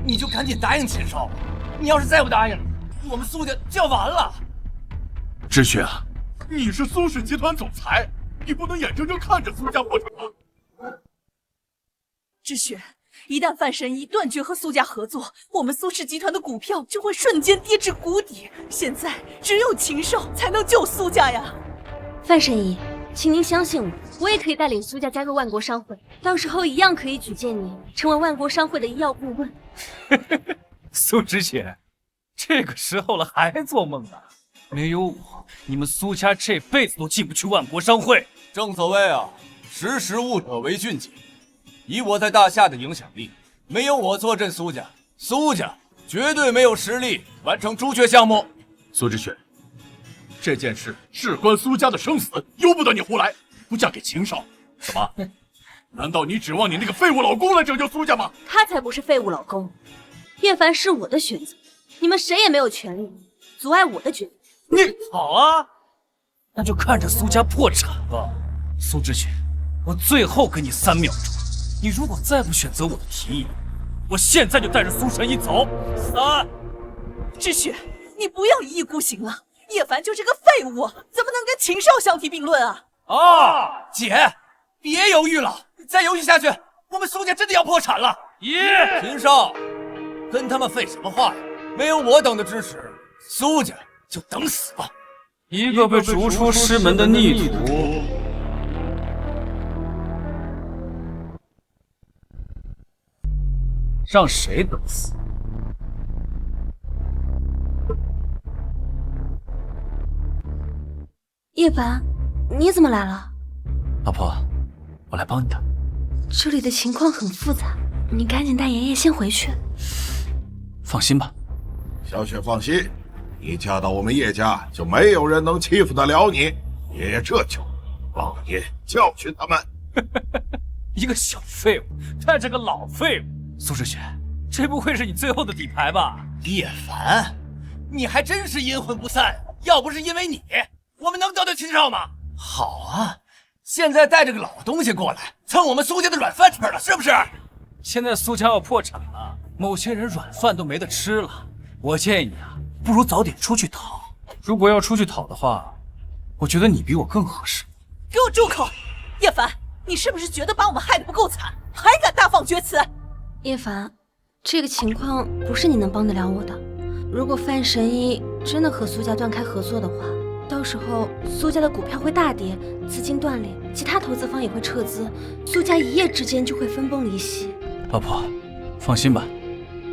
你就赶紧答应秦少吧！你要是再不答应，我们苏家就要完了。知雪啊，你是苏氏集团总裁，你不能眼睁睁看着苏家破产啊！知雪，一旦范神医断绝和苏家合作，我们苏氏集团的股票就会瞬间跌至谷底。现在只有秦少才能救苏家呀！范神医，请您相信我，我也可以带领苏家加入万国商会，到时候一样可以举荐您成为万国商会的医药顾问。苏之雪，这个时候了还做梦啊？没有我，你们苏家这辈子都进不去万国商会。正所谓啊，识时务者为俊杰。以我在大夏的影响力，没有我坐镇苏家，苏家绝对没有实力完成朱雀项目。苏之雪，这件事事关苏家的生死，由不得你胡来。不嫁给秦少，什么？难道你指望你那个废物老公来拯救苏家吗？他才不是废物老公，叶凡是我的选择，你们谁也没有权利阻碍我的决定。你好啊，那就看着苏家破产吧。苏之雪，我最后给你3秒钟，你如果再不选择我的提议，我现在就带着苏神医走。3。知雪，你不要一意孤行了。叶凡就是个废物，怎么能跟秦少相提并论啊？姐，别犹豫了，再犹豫下去，我们苏家真的要破产了。秦少，跟他们废什么话呀？没有我等的支持，苏家就等死吧。一个被逐出师门的逆徒，让谁等死？叶凡，你怎么来了？老婆，我来帮你的。这里的情况很复杂，你赶紧带爷爷先回去。放心吧，小雪放心，你嫁到我们叶家，就没有人能欺负得了你。爷爷这就帮你教训他们。一个小废物带着个老废物，苏志雪，这不会是你最后的底牌吧？叶凡，你还真是阴魂不散。要不是因为你，我们能得到秦少吗？好啊，现在带着个老东西过来，蹭我们苏家的软饭吃了，是不是？现在苏家要破产了，某些人软饭都没得吃了。我建议你啊，不如早点出去讨。如果要出去讨的话，我觉得你比我更合适。给我住口！叶凡，你是不是觉得把我们害得不够惨，还敢大放厥词？叶凡，这个情况不是你能帮得了我的。如果范神医真的和苏家断开合作的话，到时候苏家的股票会大跌，资金断裂，其他投资方也会撤资，苏家一夜之间就会分崩离析。老婆，放心吧，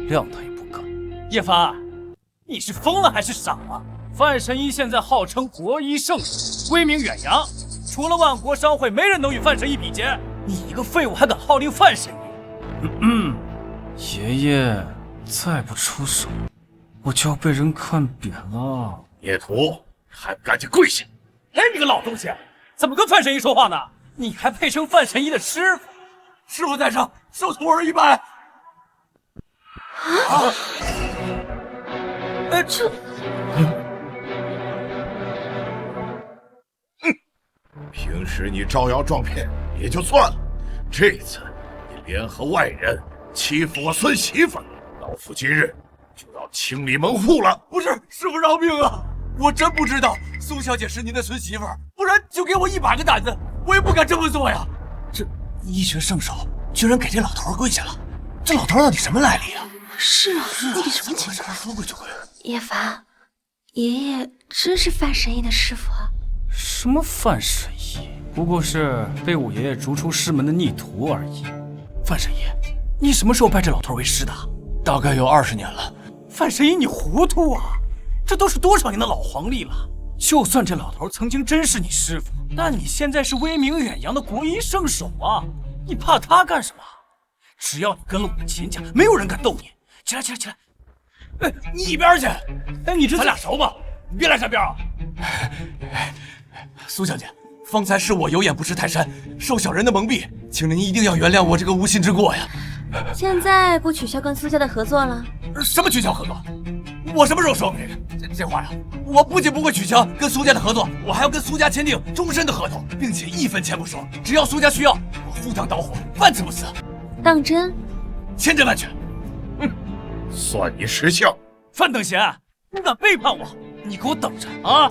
谅他一步噶。叶凡，你是疯了还是傻了？范神医现在号称国医圣手，威名远扬，除了万国商会，没人能与范神医比肩。你一个废物还敢号令范神医？爷爷再不出手，我就要被人看扁了。孽徒，还不赶紧跪下！哎，你个老东西，怎么跟范神医说话呢？你还配称范神医的师傅？师傅在上，受徒儿一拜。平时你招摇撞骗也就算了，这次你联合外人欺负我孙媳妇儿，老夫今日就要清理门户了。不是，师傅饶命啊！我真不知道苏小姐是您的孙媳妇儿，不然就给我100个胆子，我也不敢这么做呀。这医学圣手居然给这老头跪下了，这老头到底什么来历啊？是啊，到底什么情况？说跪就跪。叶凡，爷爷真是范神医的师傅啊？什么范神医？不过是被我爷爷逐出师门的逆徒而已。范神医，你什么时候拜这老头为师的？大概有20年了。范神医，你糊涂啊！这都是多少年的老黄历了。就算这老头曾经真是你师傅，但你现在是威名远扬的国医圣手啊！你怕他干什么？只要你跟了我们秦家，没有人敢动你。起来，起来，起来！哎，你一边去！哎，你这咱俩熟吗？你别来沾边啊！苏小姐，方才是我有眼不识泰山，受小人的蒙蔽，请您一定要原谅我这个无心之过呀。现在不取消跟苏家的合作了？什么取消合作？我什么时候说过这话呀？我不仅不会取消跟苏家的合作，我还要跟苏家签订终身的合同，并且1分钱不收，只要苏家需要，我赴汤蹈火，万死不辞。当真？千真万确。算你识相。范等闲，你敢背叛我？你给我等着啊！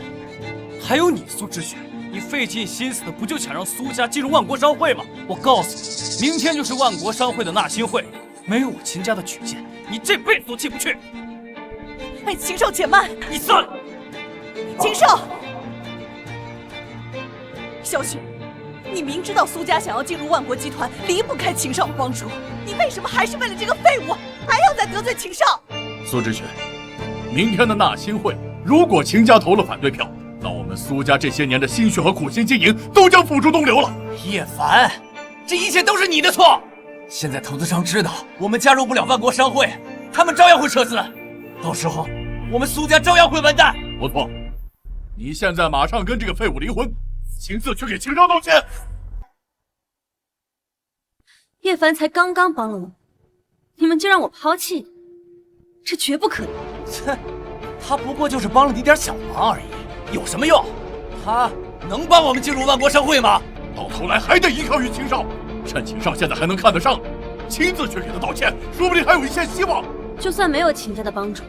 还有你苏之雪，你费尽心思的不就想让苏家进入万国商会吗？我告诉你，明天就是万国商会的纳新会，没有我秦家的举荐，你这辈子都进不去。哎，秦少且慢！你算了，秦少，小雪，你明知道苏家想要进入万国集团，离不开秦少的帮助，你为什么还是为了这个废物，还要再得罪秦少？苏之雪，明天的纳新会，如果秦家投了反对票，那我们苏家这些年的心血和苦心经营都将付诸东流了。叶凡，这一切都是你的错。现在投资商知道我们加入不了万国商会，他们照样会撤资，到时候我们苏家照样会完蛋。不错，你现在马上跟这个废物离婚，亲自去给秦少道歉。叶凡才刚刚帮了我，你们就让我抛弃？这绝不可能！切，他不过就是帮了你点小忙而已，有什么用？他能帮我们进入万国商会吗？到头来还得依靠于秦少，趁秦少现在还能看得上，亲自去给他道歉，说不定还有一线希望。就算没有秦家的帮助，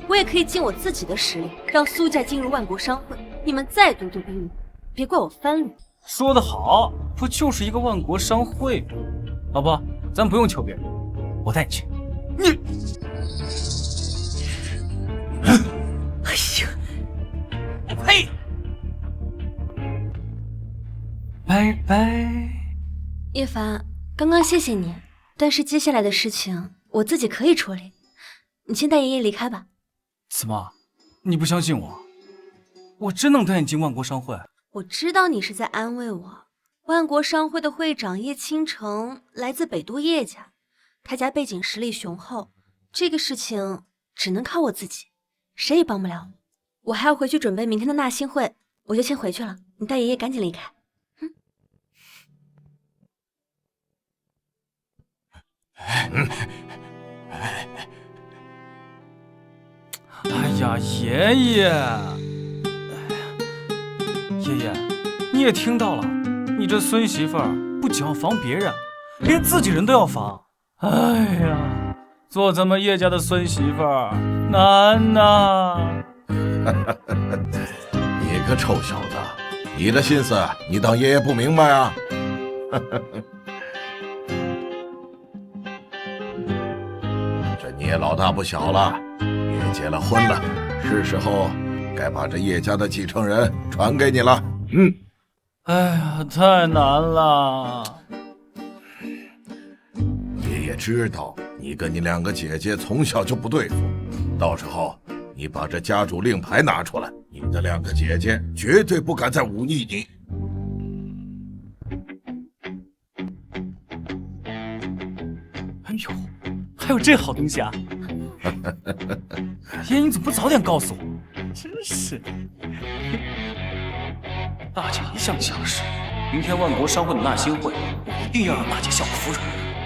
我也可以尽我自己的实力，让苏家进入万国商会。你们再咄咄逼人，别怪我翻脸。说得好，不就是一个万国商会吗？老婆，咱不用求别人，我带你去。你，哎呀，我呸！拜。叶凡，刚刚谢谢你，但是接下来的事情我自己可以处理，你先带爷爷离开吧。怎么，你不相信我？我真能带你进万国商会。我知道你是在安慰我。万国商会的会长叶倾城来自北都叶家，他家背景实力雄厚，这个事情只能靠我自己，谁也帮不了我。我还要回去准备明天的纳新会，我就先回去了，你带爷爷赶紧离开。哎呀，爷爷，爷爷，你也听到了，你这孙媳妇儿不仅要防别人，连自己人都要防。哎呀，做咱们叶家的孙媳妇儿难呐！你个臭小子，你的心思你当爷爷不明白啊？这你也老大不小了，也结了婚了，是时候该把这叶家的继承人传给你了。哎呀，太难了。爷爷知道你跟你两个姐姐从小就不对付，到时候你把这家主令牌拿出来，你的两个姐姐绝对不敢再忤逆你。哎呦，还有这好东西啊！爷爷，你怎么不早点告诉我？真是的。大姐一向强势，明天万国商会的纳新会，我一定要让大姐效服软，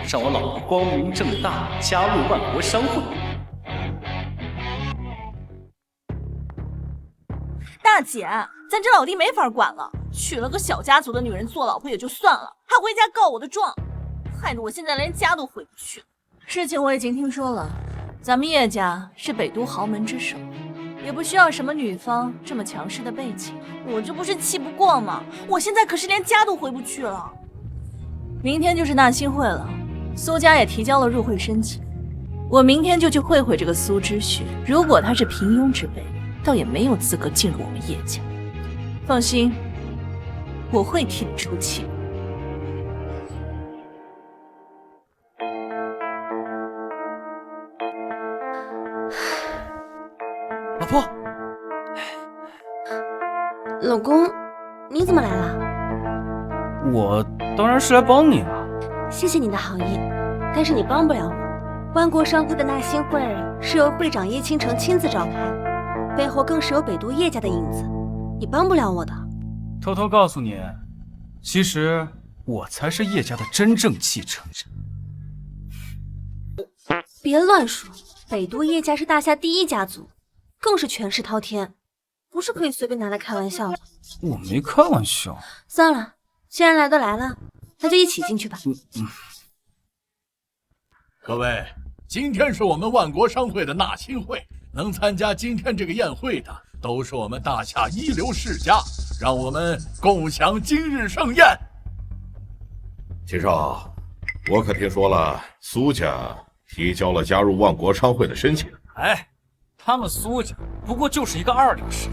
让我老婆光明正大加入万国商会。大姐，咱这老弟没法管了，娶了个小家族的女人做老婆也就算了，还回家告我的状，害得我现在连家都回不去。事情我已经听说了，咱们叶家是北都豪门之首，也不需要什么女方这么强势的背景。我这不是气不过吗？我现在可是连家都回不去了。明天就是纳新会了，苏家也提交了入会申请，我明天就去会会这个苏知雪。如果他是平庸之辈，倒也没有资格进入我们叶家。放心，我会替你出气。老婆，老公，你怎么来了？我当然是来帮你了。谢谢你的好意，但是你帮不了我。万国商会的纳新会是由会长叶倾城亲自召开，背后更是有北都叶家的影子，你帮不了我的。偷偷告诉你，其实我才是叶家的真正继承人。别乱说，北都叶家是大夏第一家族，更是权势滔天，不是可以随便拿来开玩笑的。我没开玩笑。算了，既然来都来了，那就一起进去吧。各位，今天是我们万国商会的纳新会，能参加今天这个宴会的，都是我们大夏一流世家，让我们共享今日盛宴。秦少，我可听说了，苏家提交了加入万国商会的申请。哎，他们苏家不过就是一个二流世家，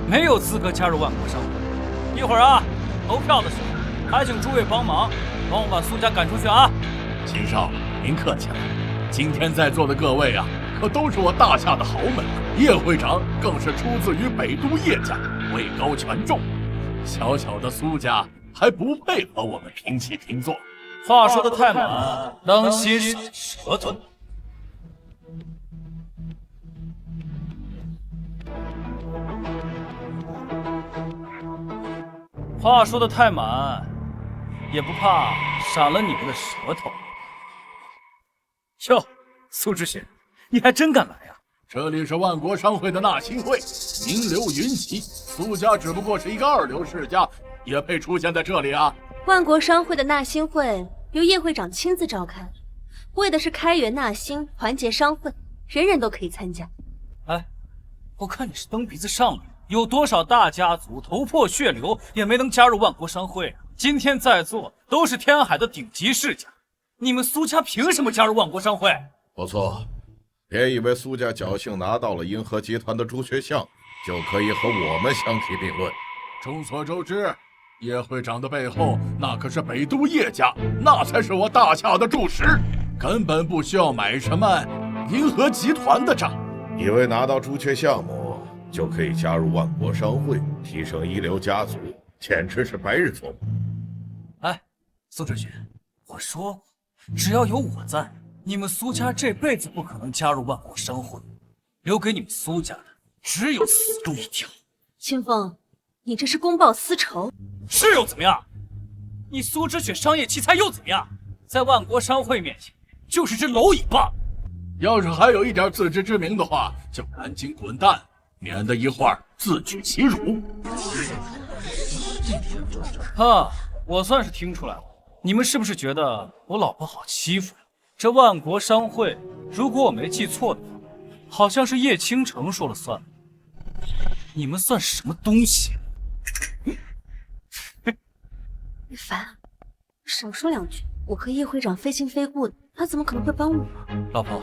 没有资格加入万国商会。一会儿啊，投票的时候，还请诸位帮忙，帮我把苏家赶出去啊！秦少，您客气了。今天在座的各位啊，可都是我大夏的豪门，叶会长更是出自于北都叶家，位高权重。小小的苏家还不配和我们平起平坐。话说的太满，当心舌头。话说的太满，也不怕闪了你们的舌头。哟，苏知雪，你还真敢来呀！这里是万国商会的纳新会，名流云集，苏家只不过是一个二流世家，也配出现在这里啊？万国商会的纳新会由叶会长亲自召开，为的是开源纳新，团结商会，人人都可以参加。哎，我看你是蹬鼻子上来，有多少大家族头破血流也没能加入万国商会啊！今天在座都是天海的顶级世家，你们苏家凭什么加入万国商会？不错，别以为苏家侥幸拿到了银河集团的朱雀相，就可以和我们相提并论。众所周知，叶会长的背后那可是北都叶家，那才是我大夏的柱石，根本不需要买什么银河集团的账。以为拿到朱雀项目就可以加入万国商会，提升一流家族，简直是白日做梦。哎，苏志勋，我说过，只要有我在，你们苏家这辈子不可能加入万国商会，留给你们苏家的只有死路一条。清风，你这是公报私仇。是又怎么样？你苏之雪商业奇才又怎么样？在万国商会面前就是只蝼蚁罢了。要是还有一点自知之明的话，就赶紧滚蛋，免得一会儿自取其辱。我算是听出来了，你们是不是觉得我老婆好欺负呀？这万国商会，如果我没记错的话，好像是叶倾城说了算。你们算什么东西？一凡，少说两句。我和叶会长非亲非故的，他怎么可能会帮我？老婆，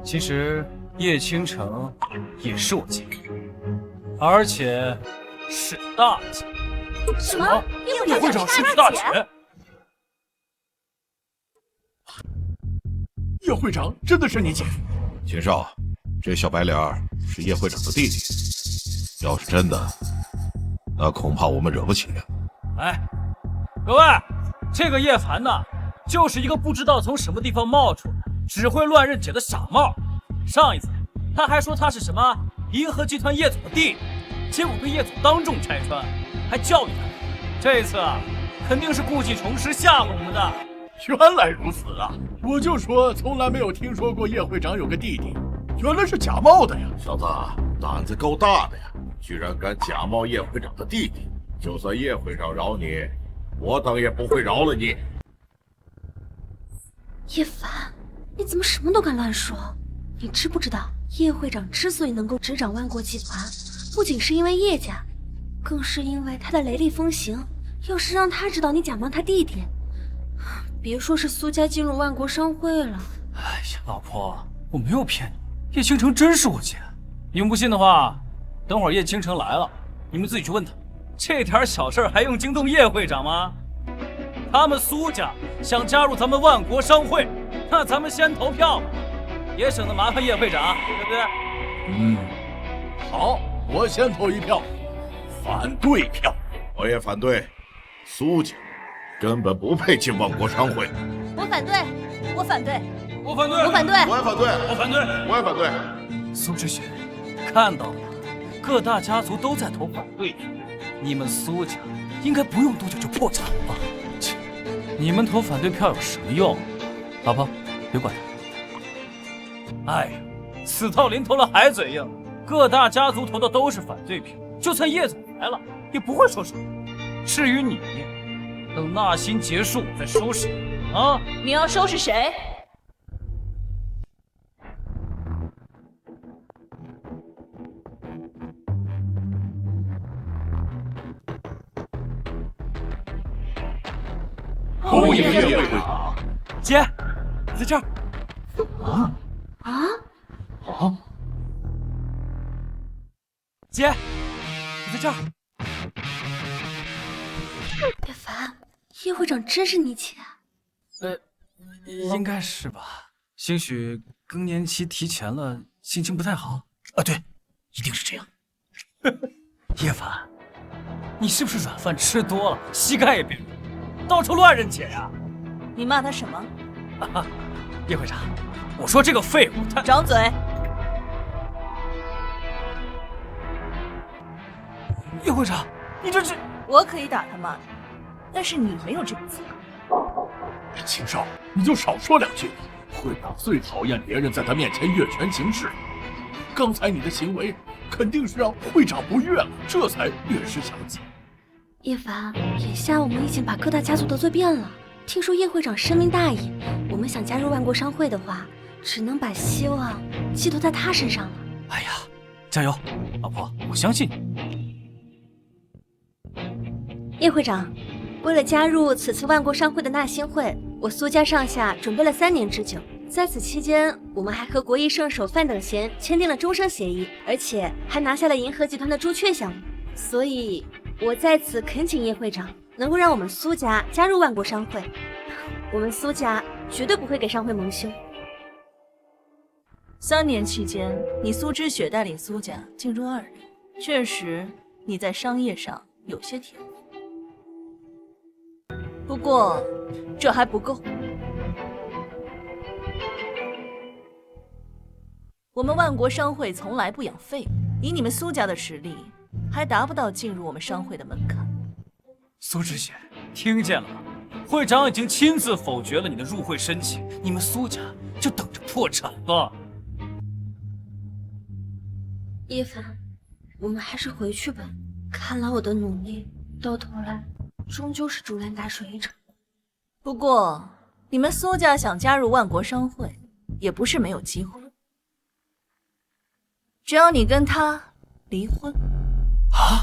其实叶倾城也是我姐，而且是大姐。什么？叶会长是你大姐？叶会长真的是你姐？秦少，这小白脸是叶会长的弟弟，要是真的，那恐怕我们惹不起。哎，各位，这个叶凡呢，就是一个不知道从什么地方冒出来，只会乱认姐的傻帽。上一次他还说他是什么银河集团叶总的弟弟，结果被叶总当众拆穿，还教育他。这次啊，肯定是故技重施吓唬我们的。原来如此啊！我就说从来没有听说过叶会长有个弟弟，原来是假冒的呀！小子，胆子够大的呀，居然敢假冒叶会长的弟弟！就算叶会长饶你，我等也不会饶了你。叶凡，你怎么什么都敢乱说？你知不知道，叶会长之所以能够执掌万国集团，不仅是因为叶家，更是因为他的雷厉风行。要是让他知道你假冒他弟弟，别说是苏家进入万国商会了。哎呀，老婆，我没有骗你，叶倾城真是我姐。你们不信的话，等会儿叶倾城来了，你们自己去问他。这点小事还用惊动叶会长吗？他们苏家想加入咱们万国商会，那咱们先投票吧，也省得麻烦叶会长，对不对？好，我先投一票，反对票。我也反对，苏家根本不配进万国商会。我反对，我反对，我反对，我反对，我也反对，我反对，我也反对。苏之雪，看到了，各大家族都在投反对票，你们苏家应该不用多久就破产了吧？切，你们投反对票有什么用？老婆，别管他。哎呀，此套连投了还嘴硬，各大家族投的都是反对票，就算叶总来了，也不会说什么。至于你，等纳新结束再收拾啊！你要收拾谁？恭迎叶会长。姐，你在这儿。姐，你在这儿。叶凡，叶会长真是你姐？应该是吧。兴许更年期提前了，心情不太好。啊，对，一定是这样。叶凡，你是不是软饭吃多了，膝盖也变软，到处乱认姐呀？你骂他什么？叶会长，我说这个废物他……掌嘴！叶会长，你这是……我可以打他骂他，但是你没有这个资格。秦少，你就少说两句。会长最讨厌别人在他面前越权行事，刚才你的行为肯定是让会长不悦了，这才略施小计。叶凡，眼下我们已经把各大家族得罪遍了。听说叶会长深明大义，我们想加入万国商会的话，只能把希望寄托在他身上了。哎呀，加油，老婆，我相信你。叶会长，为了加入此次万国商会的纳新会，我苏家上下准备了3年之久。在此期间，我们还和国义圣手范等闲签订了终生协议，而且还拿下了银河集团的朱雀项目。所以，我在此恳请叶会长能够让我们苏家加入万国商会，我们苏家绝对不会给商会蒙羞。3年期间，你苏之雪带领苏家进入2人，确实你在商业上有些天赋。不过，这还不够。我们万国商会从来不养废物，以你们苏家的实力，还达不到进入我们商会的门槛。苏之雪，听见了吗？会长已经亲自否决了你的入会申请，你们苏家就等着破产吧。叶凡，我们还是回去吧。看来我的努力到头来终究是竹篮打水一场。不过，你们苏家想加入万国商会，也不是没有机会。只要你跟他离婚，啊，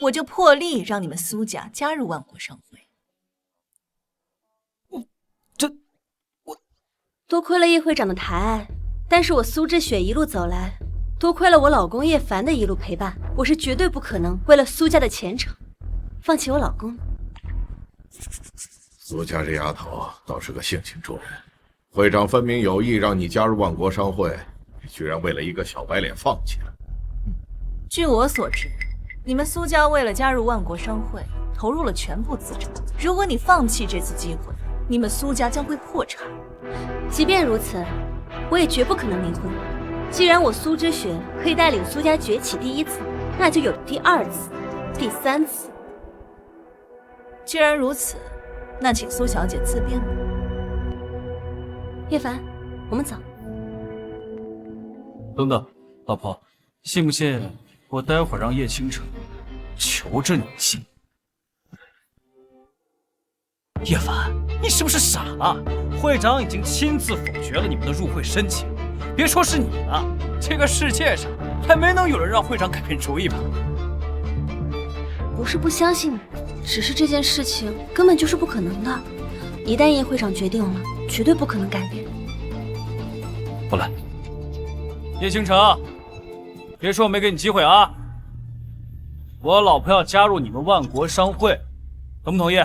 我就破例让你们苏家加入万国商会。多亏了叶会长的抬爱，但是我苏之雪一路走来，多亏了我老公叶凡的一路陪伴，我是绝对不可能为了苏家的前程放弃我老公的。苏家这丫头倒是个性情中人，会长分明有意让你加入万国商会，居然为了一个小白脸放弃了。据我所知，你们苏家为了加入万国商会，投入了全部资产。如果你放弃这次机会，你们苏家将会破产。即便如此，我也绝不可能离婚。既然我苏之雪可以带领苏家崛起第1次，那就有第2次、第3次。既然如此，那请苏小姐自便吧。叶凡，我们走。等等，老婆，信不信我待会儿让叶倾城求着你信？叶凡，你是不是傻了？会长已经亲自否决了你们的入会申请，别说是你了，这个世界上还没能有人让会长改变主意吧？不是不相信你，只是这件事情根本就是不可能的。一旦叶会长决定了，绝对不可能改变。不来，叶倾城，别说我没给你机会啊！我老婆要加入你们万国商会，同不同意？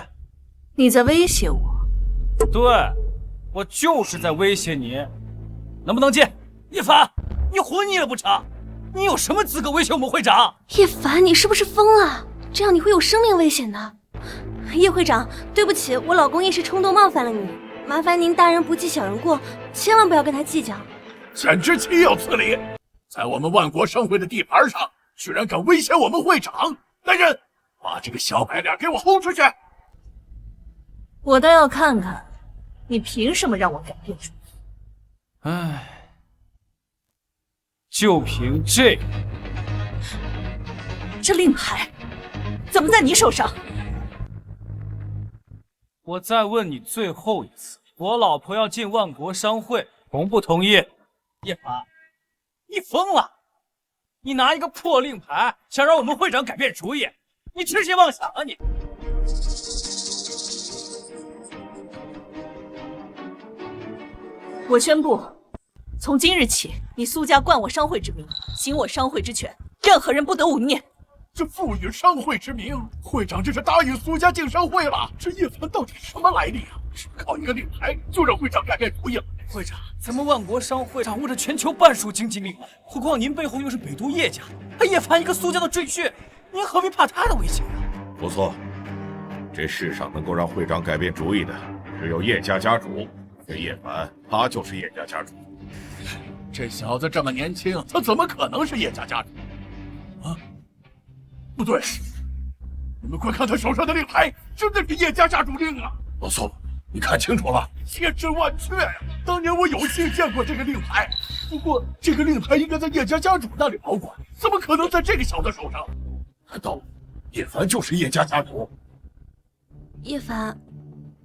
你在威胁我？对，我就是在威胁你，能不能进？叶凡，你活腻了不成？你有什么资格威胁我们会长？叶凡，你是不是疯了？这样你会有生命危险的。叶会长，对不起，我老公一时冲动冒犯了你，麻烦您大人不计小人过，千万不要跟他计较。简直岂有此理！在我们万国商会的地盘上，居然敢威胁我们会长！来人，把这个小白脸给我轰出去！我倒要看看，你凭什么让我改变主意？唉，就凭这个，这令牌怎么在你手上？我再问你最后一次，我老婆要进万国商会，同不同意？叶凡，你疯了！你拿一个破令牌想让我们会长改变主意，你痴心妄想啊你！我宣布，从今日起，你苏家冠我商会之名，行我商会之权，任何人不得忤逆。这赋予商会之名，会长这是答应苏家进商会了。这叶凡到底什么来历啊？只靠一个令牌就让会长改变主意了？会长，咱们万国商会掌握着全球半数经济命脉，何况您背后又是北都叶家，还叶凡一个苏家的赘婿，您何必怕他的威胁啊？不错，这世上能够让会长改变主意的，只有叶家家主。这叶凡，他就是叶家家主。这小子这么年轻，他怎么可能是叶家家主？啊，不对，你们快看他手上的令牌，真的是叶家家主令啊！老宋，你看清楚了？千真万确呀！当年我有幸见过这个令牌，不过这个令牌应该在叶家家主那里保管，怎么可能在这个小子手上？难道叶凡就是叶家家主？叶凡，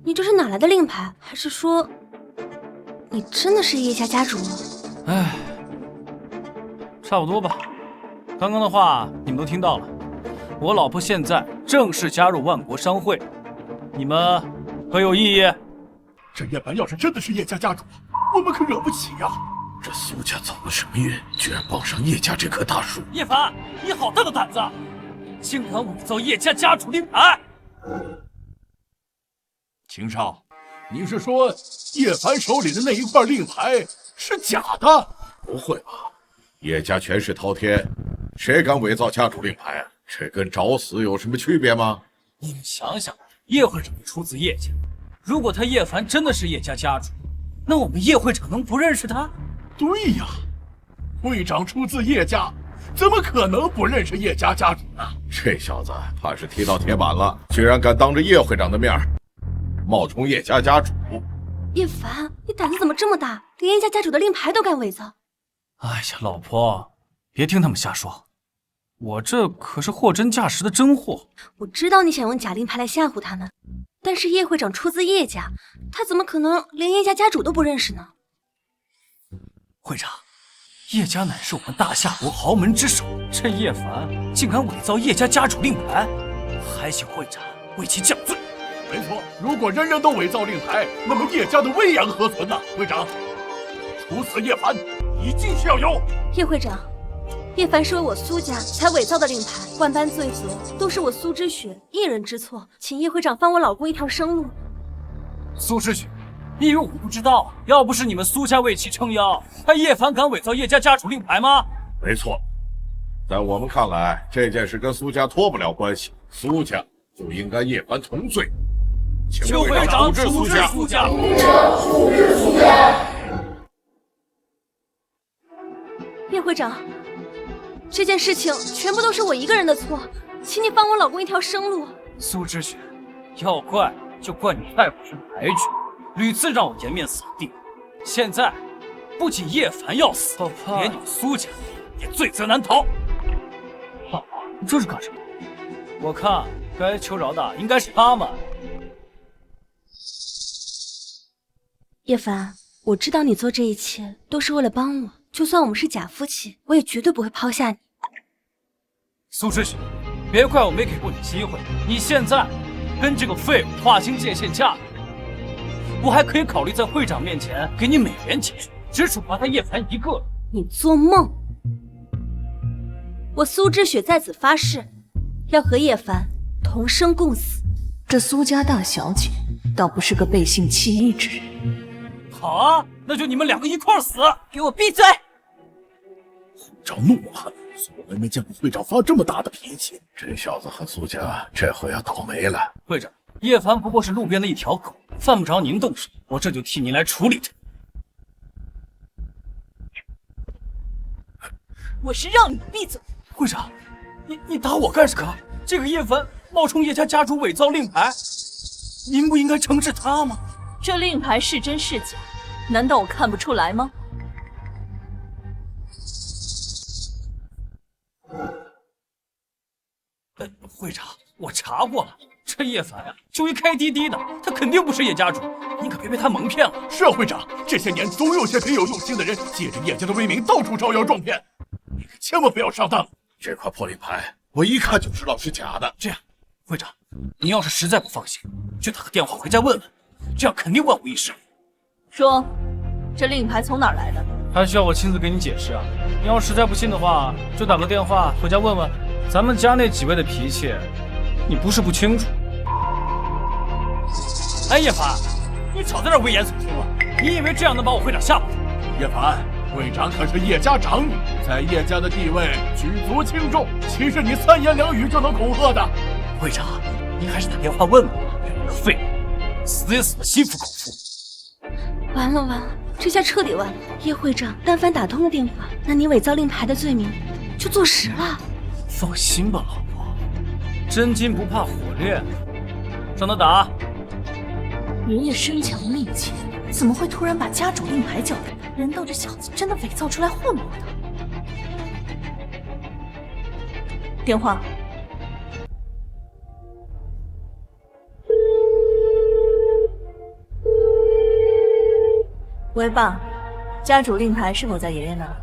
你这是哪来的令牌？还是说你真的是叶家家主？唉，差不多吧。刚刚的话你们都听到了，我老婆现在正式加入万国商会，你们可有异议？这叶凡要是真的是叶家家主，我们可惹不起呀！这苏家走了什么运，居然傍上叶家这棵大树？叶凡，你好大的胆子！竟敢伪造叶家家主令牌！秦少，你是说叶凡手里的那一块令牌是假的？不会吧？叶家权势滔天，谁敢伪造家主令牌啊？这跟找死有什么区别吗？你们想想，叶会长出自叶家，如果他叶凡真的是叶家家主，那我们叶会长能不认识他？对呀，会长出自叶家，怎么可能不认识叶家家主呢？这小子怕是踢到铁板了，居然敢当着叶会长的面冒充叶家家主。叶凡，你胆子怎么这么大，连叶家家主的令牌都敢伪造？哎呀，老婆，别听他们瞎说，我这可是货真价实的真货。我知道你想用假令牌来吓唬他们，但是叶会长出自叶家，他怎么可能连叶家家主都不认识呢？会长，叶家乃是我们大夏国豪门之首，这叶凡竟敢伪造叶家家主令牌，还请会长为其降罪。没错，如果人人都伪造令牌，那么叶家的威严何存呢？会长，处死叶凡一定效尤。叶会长，叶凡是为我苏家才伪造的令牌，万般罪责都是我苏之雪一人之错，请叶会长放我老公一条生路。苏之雪，你以为我不知道？要不是你们苏家为其撑腰，他叶凡敢伪造叶家家主令牌吗？没错，在我们看来，这件事跟苏家脱不了关系，苏家就应该叶凡同罪。请会长处置苏家。叶会长，这件事情全部都是我一个人的错，请你放我老公一条生路。苏之雪，要怪就怪你太不识抬举，屡次让我颜面扫地。现在不仅叶凡要死，连你们苏家也罪责难逃。爸，你这是干什么？我看该求饶的应该是他们。叶凡，我知道你做这一切都是为了帮我，就算我们是假夫妻，我也绝对不会抛下你。苏之雪，别怪我没给过你机会，你现在跟这个废物划清界限嫁给我，我还可以考虑在会长面前给你美言几句，只处罚他叶凡一个。你做梦！我苏之雪在此发誓，要和叶凡同生共死。这苏家大小姐倒不是个背信弃义之人。好啊，那就你们两个一块儿死！给我闭嘴！会长怒了，从来没见过会长发这么大的脾气。这小子和苏家这回要倒霉了。会长，叶凡不过是路边的一条狗，犯不着您动手，我这就替您来处理他。我是让你闭嘴！会长，你打我干什么？这个叶凡冒充叶家家主伪造令牌，您不应该惩治他吗？这令牌是真是假，难道我看不出来吗？会长，我查过了，这叶凡呀，就一开滴滴的，他肯定不是叶家主，你可别被他蒙骗了。是啊，会长，这些年总有些别有用心的人借着叶家的威名到处招摇撞骗，你可千万不要上当。这块破令牌，我一看就知道是假的。这样，会长，您要是实在不放心，就打个电话回家问问，这样肯定万无一失。说，这令牌从哪儿来的？还需要我亲自给你解释啊？你要实在不信的话，就打个电话回家问问。咱们家那几位的脾气，你不是不清楚。哎，叶凡，你少在这危言耸听了！你以为这样能把我会长吓跑？叶凡，会长可是叶家长女，在叶家的地位举足轻重，岂是你三言两语就能恐吓的？会长，你还是打电话问问吧，这个废物，死也死了心服口服。完了完了，这下彻底完了。叶会长但凡打通了电话，那你伪造令牌的罪名就坐实了。放心吧，老婆，真金不怕火炼，让他打。人也身强力坚，怎么会突然把家主令牌交给他？人道这小子真的伪造出来混我的？电话。喂，爸，家主令牌是否在爷爷那儿？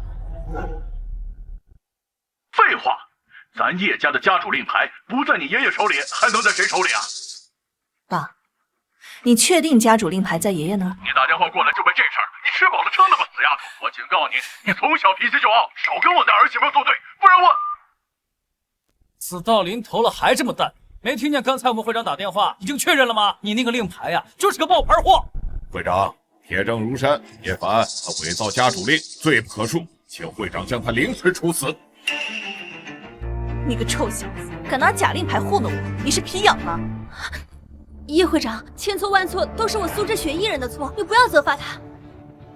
废话，咱叶家的家主令牌不在你爷爷手里，还能在谁手里啊？爸，你确定家主令牌在爷爷那儿？你打电话过来就为这事儿，你吃饱了撑的吧，死丫头！我警告你，你从小脾气就傲，少跟我的儿媳妇作对，不然我……死到临头了还这么淡，没听见刚才我们会长打电话已经确认了吗？你那个令牌呀，就是个冒牌货。会长，铁证如山，叶凡他伪造家主令，罪不可恕，请会长将他凌迟处死。你个臭小子，敢拿假令牌糊弄我，你是皮痒吗？叶会长，千错万错都是我苏之雪一人的错，你不要责罚他。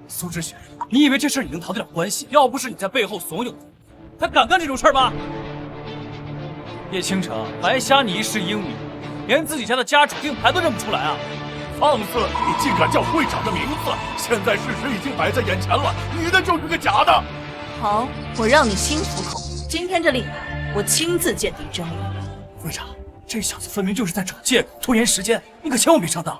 苏之雪，你以为这事你能逃得了关系？要不是你在背后怂恿他，敢干这种事吗？叶倾城，白瞎你一世英名，连自己家的家主令牌都认不出来啊！放肆！你竟敢叫会长的名字！现在事实已经摆在眼前了，你的就是个假的。好，我让你心服口服。今天这令牌，我亲自鉴定真伪。会长，这小子分明就是在找借口拖延时间，你可千万别上当。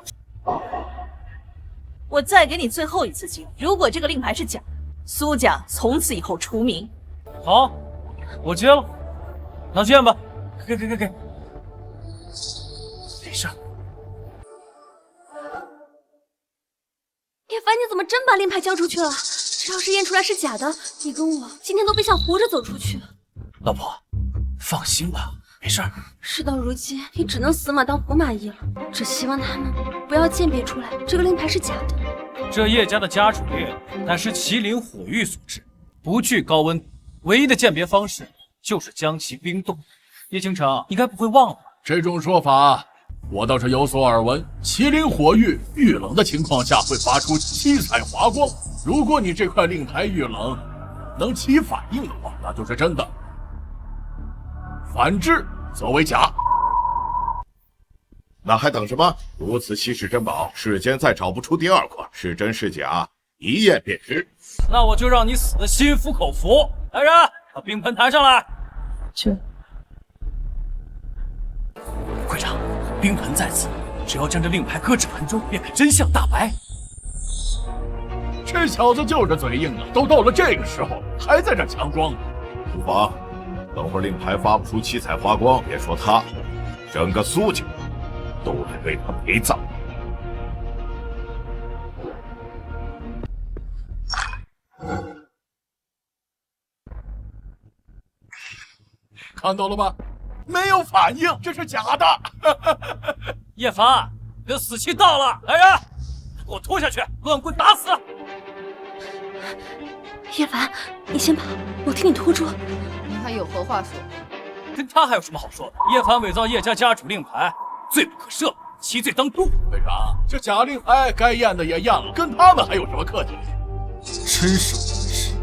我再给你最后一次机会，如果这个令牌是假的，苏家从此以后除名。好，我接了，拿去验吧。给。没事。叶凡，你怎么真把令牌交出去了？这要是验出来是假的，你跟我今天都别想活着走出去。老婆，放心吧，没事儿。事到如今，也只能死马当活马医了。只希望他们不要鉴别出来这个令牌是假的。这叶家的家主令乃是麒麟火玉所制，不惧高温，唯一的鉴别方式就是将其冰冻。叶倾城，你该不会忘了吧？这种说法我倒是有所耳闻。麒麟火玉遇冷的情况下会发出七彩华光，如果你这块令牌遇冷能起反应的话，那就是真的；反之则为假。那还等什么？如此稀世珍宝，世间再找不出第二块，是真是假，一验便知。那我就让你死得心服口服。来人，把冰盆抬上来。会长，冰盆在此，只要将这令牌搁置盆中，便可真相大白。这小子就是嘴硬啊！都到了这个时候了，还在这强装。无妨，等会儿令牌发不出七彩华光，别说他，整个苏家都得为他陪葬。看到了吧？没有反应，这是假的。叶凡，你的死期到了！来人，给我拖下去，乱棍打死！叶凡，你先跑，我替你拖住。你还有何话说？跟他还有什么好说的？叶凡伪造叶家家主令牌，罪不可赦，其罪当诛。会长，这假令牌该验的也验了，跟他们还有什么客气？真是无事，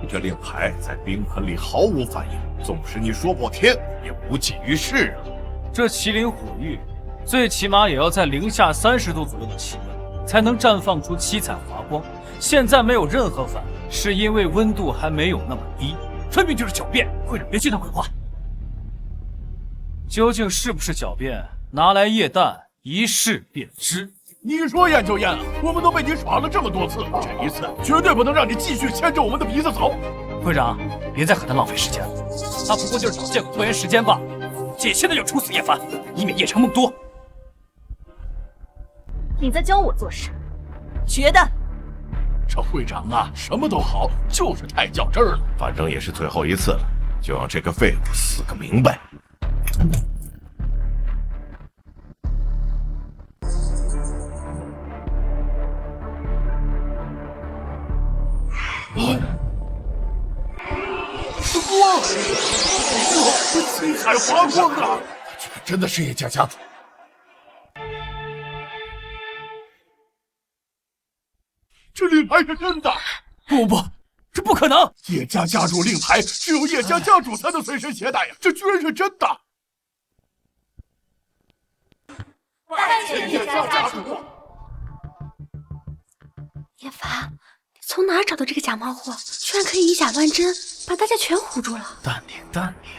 这令牌在冰盆里毫无反应，纵使你说破天，也无济于事啊。这麒麟火玉，最起码也要在零下30度左右的气温，才能绽放出七彩华光。现在没有任何反应，是因为温度还没有那么低，分明就是狡辩。会长，别信他鬼话。究竟是不是狡辩？拿来液氮一试便知。你说验就验啊！我们都被你耍了这么多次，这一次绝对不能让你继续牵着我们的鼻子走。会长，别再和他浪费时间了，他不过就是找借口拖延时间罢了。姐现在就处死叶凡，以免夜长梦多。你在教我做事？绝的！这会长啊，什么都好，就是太较真儿了。反正也是最后一次了，就让这个废物死个明白。哇！七彩华光啊！真的是叶家家主。这令牌是真的！不，这不可能！叶家家主令牌只有叶家家主才能随身携带呀，这居然是真的！拜见叶家家主。叶凡，你从哪儿找到这个假冒货？居然可以以假乱真，把大家全唬住了。淡定，淡定。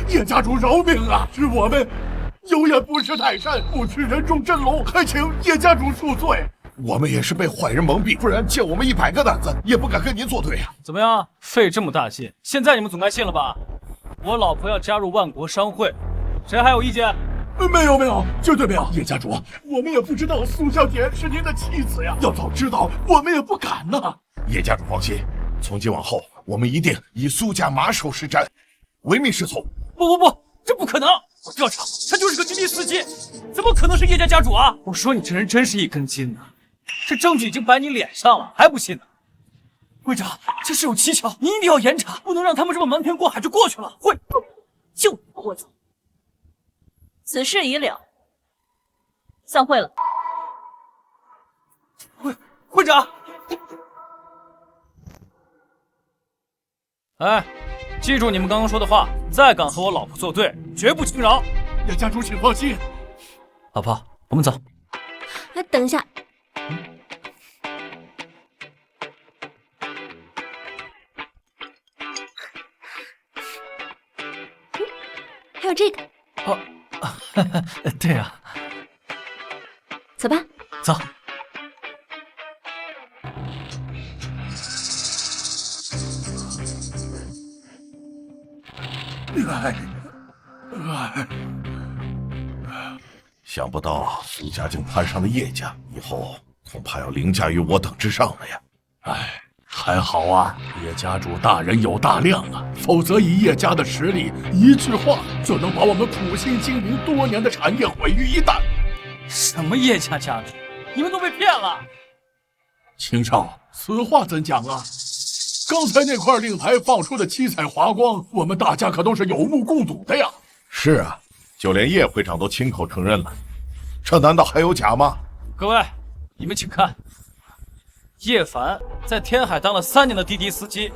叶家主饶命啊！是我们有眼不识泰山，不知人中真龙，还请叶家主恕罪。我们也是被坏人蒙蔽，不然借我们100个胆子也不敢跟您作对啊。怎么样，费这么大劲，现在你们总该信了吧？我老婆要加入万国商会，谁还有意见？没有，绝对没有。叶家主，我们也不知道苏小姐是您的妻子呀，要早知道我们也不敢呐。叶家主放心，从今往后我们一定以苏家马首是瞻，唯命是从。不，这不可能！我调查，他就是个滴滴司机，怎么可能是叶家家主啊？我说你这人真是一根筋呐！这证据已经摆你脸上了，还不信呢？会长，这事有蹊跷，你一定要严查，不能让他们这么瞒天过海就过去了。就你霍总，此事已了，散会了。会长，哎，记住你们刚刚说的话，再敢和我老婆作对，绝不轻饶。叶家主，请放心。老婆，我们走。哎，等一下。还有这个。哦，对呀。走吧。走。想不到苏家竟攀上了叶家，以后恐怕要凌驾于我等之上了呀！哎，还好啊，叶家主大人有大量啊，否则以叶家的实力，一句话就能把我们苦心经营多年的产业毁于一旦。什么叶家家主？你们都被骗了！秦少，此话怎讲啊？刚才那块令牌放出的七彩华光，我们大家可都是有目共睹的呀。是啊，就连叶会长都亲口承认了，这难道还有假吗？各位，你们请看，叶凡在天海当了3年的滴滴司机，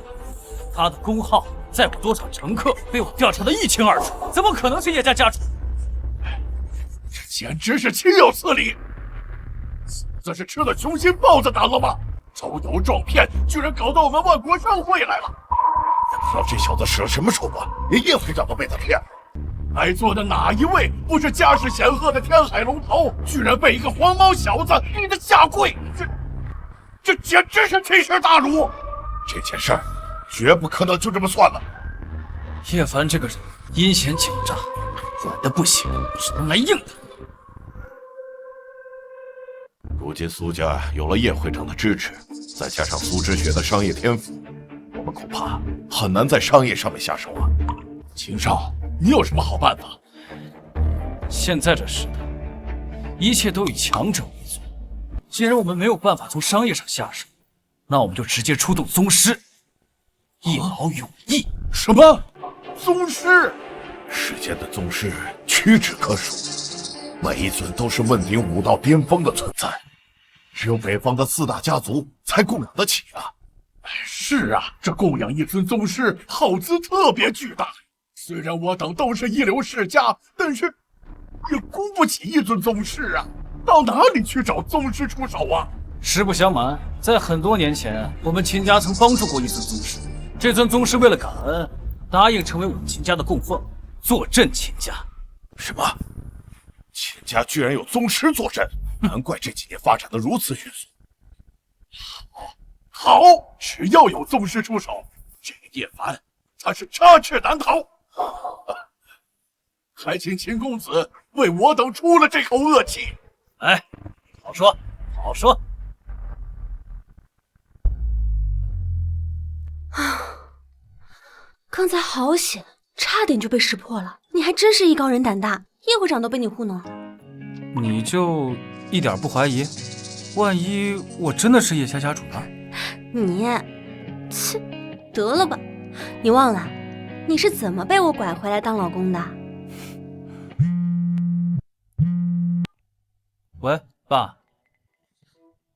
他的工号载过多少乘客，被我调查得一清二楚，怎么可能是叶家家主？这简直是岂有此理！这是吃了雄心豹子胆了吗？招摇撞骗，居然搞到我们万国商会来了！也不知道这小子使了什么手段，连叶会长都被他骗了。在座的哪一位不是家世显赫的天海龙头，居然被一个黄毛小子逼得下跪？这简直是欺世大辱！这件事儿绝不可能就这么算了。叶凡这个人阴险狡诈，软的不行，只能来硬的。如今苏家有了叶会长的支持，再加上苏之雪的商业天赋，我们恐怕很难在商业上面下手啊。秦少，你有什么好办法？现在这时代，一切都以强者为尊。既然我们没有办法从商业上下手，那我们就直接出动宗师，一劳永逸。什么？宗师？世间的宗师屈指可数，每一尊都是问鼎武道巅峰的存在。只有北方的4大家族才供养得起啊！是啊，这供养一尊宗师，耗资特别巨大。虽然我等都是一流世家，但是也供不起一尊宗师啊！到哪里去找宗师出手啊？实不相瞒，在很多年前，我们秦家曾帮助过一尊宗师。这尊宗师为了感恩，答应成为我们秦家的供奉，坐镇秦家。什么？秦家居然有宗师坐镇？难怪这几年发展的如此迅速。好，只要有宗师出手，这个叶凡他是插翅难逃。还请秦公子为我等出了这口恶气。哎，好说好说。啊，刚才好险，差点就被识破了。你还真是艺高人胆大，叶会长都被你糊弄了。你就一点不怀疑？万一我真的是叶家家主呢？你，切，得了吧！你忘了你是怎么被我拐回来当老公的？喂，爸。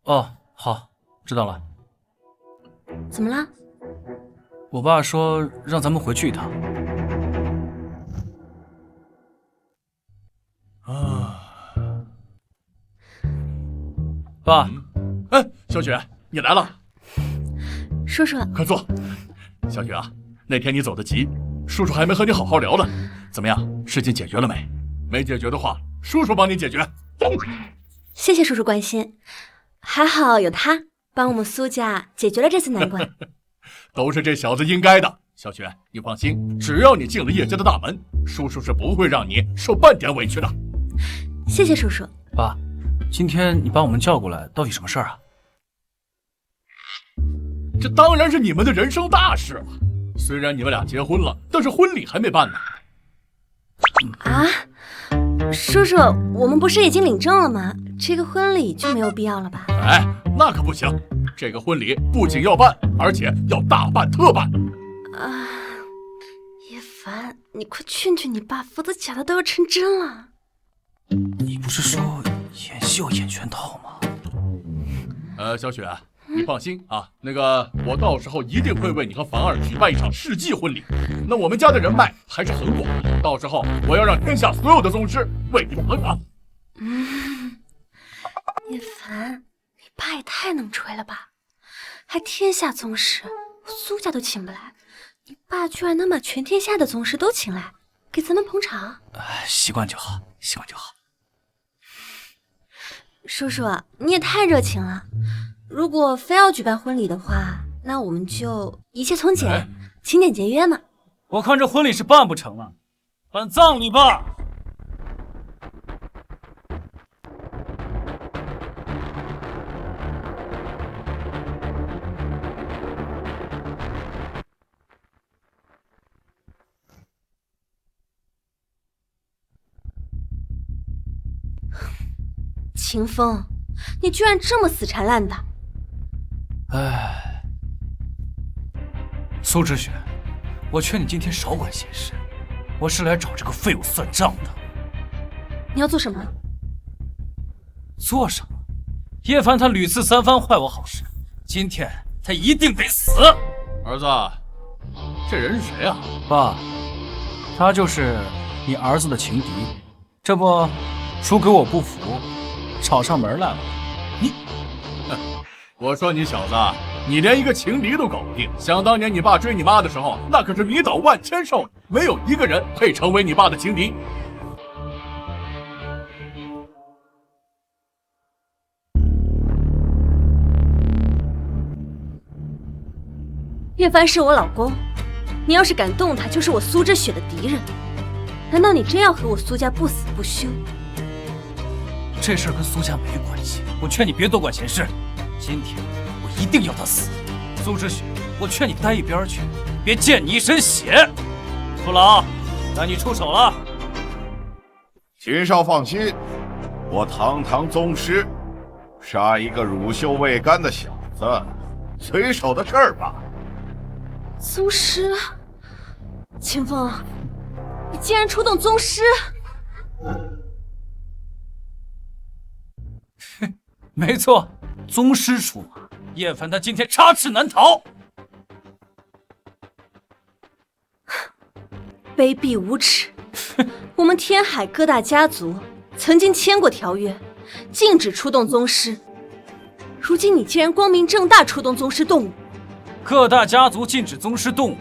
哦，好，知道了。怎么了？我爸说让咱们回去一趟。爸，哎，小雪，你来了。叔叔，快坐。小雪啊，那天你走得急，叔叔还没和你好好聊呢。怎么样，事情解决了没？没解决的话，叔叔帮你解决。谢谢叔叔关心，还好有他帮我们苏家解决了这次难关。都是这小子应该的。小雪，你放心，只要你进了叶家的大门，叔叔是不会让你受半点委屈的。谢谢叔叔。爸，今天你把我们叫过来，到底什么事儿啊？这当然是你们的人生大事了。虽然你们俩结婚了，但是婚礼还没办呢。啊，叔叔，我们不是已经领证了吗？这个婚礼就没有必要了吧？哎，那可不行，这个婚礼不仅要办，而且要大办特办。啊，叶凡，你快劝劝你爸，否则假的都要成真了。你不是说演戏要演全套吗？小雪，你放心啊，那个我到时候一定会为你和凡儿举办一场世纪婚礼。那我们家的人脉还是很广的，到时候我要让天下所有的宗师为你们捧场。叶凡，你爸也太能吹了吧！还天下宗师，我苏家都请不来，你爸居然能把全天下的宗师都请来，给咱们捧场。习惯就好，习惯就好。叔叔，你也太热情了。如果非要举办婚礼的话，那我们就一切从简，勤俭节约嘛。我看这婚礼是办不成了，办葬礼吧。秦风，你居然这么死缠烂打！唉，苏之雪，我劝你今天少管闲事，我是来找这个废物算账的。你要做什么？做什么？叶凡他屡次三番坏我好事，今天他一定得死。儿子，这人是谁啊？爸，他就是你儿子的情敌，这不输给我不服，找上门来了。我说你小子，你连一个情敌都搞不定。想当年你爸追你妈的时候，那可是迷倒万千少女，没有一个人配成为你爸的情敌。叶凡是我老公，你要是敢动他，就是我苏之雪的敌人。难道你真要和我苏家不死不休？这事儿跟苏家没关系，我劝你别多管闲事。今天我一定要他死。苏之雪，我劝你待一边去，别溅你一身血。父老，该你出手了。秦少放心，我堂堂宗师，杀一个乳臭未干的小子，随手的事儿吧。宗师，秦风，你竟然出动宗师！没错，宗师出马，叶凡他今天插翅难逃。卑鄙无耻！我们天海各大家族曾经签过条约，禁止出动宗师。如今你竟然光明正大出动宗师动武！各大家族禁止宗师动武，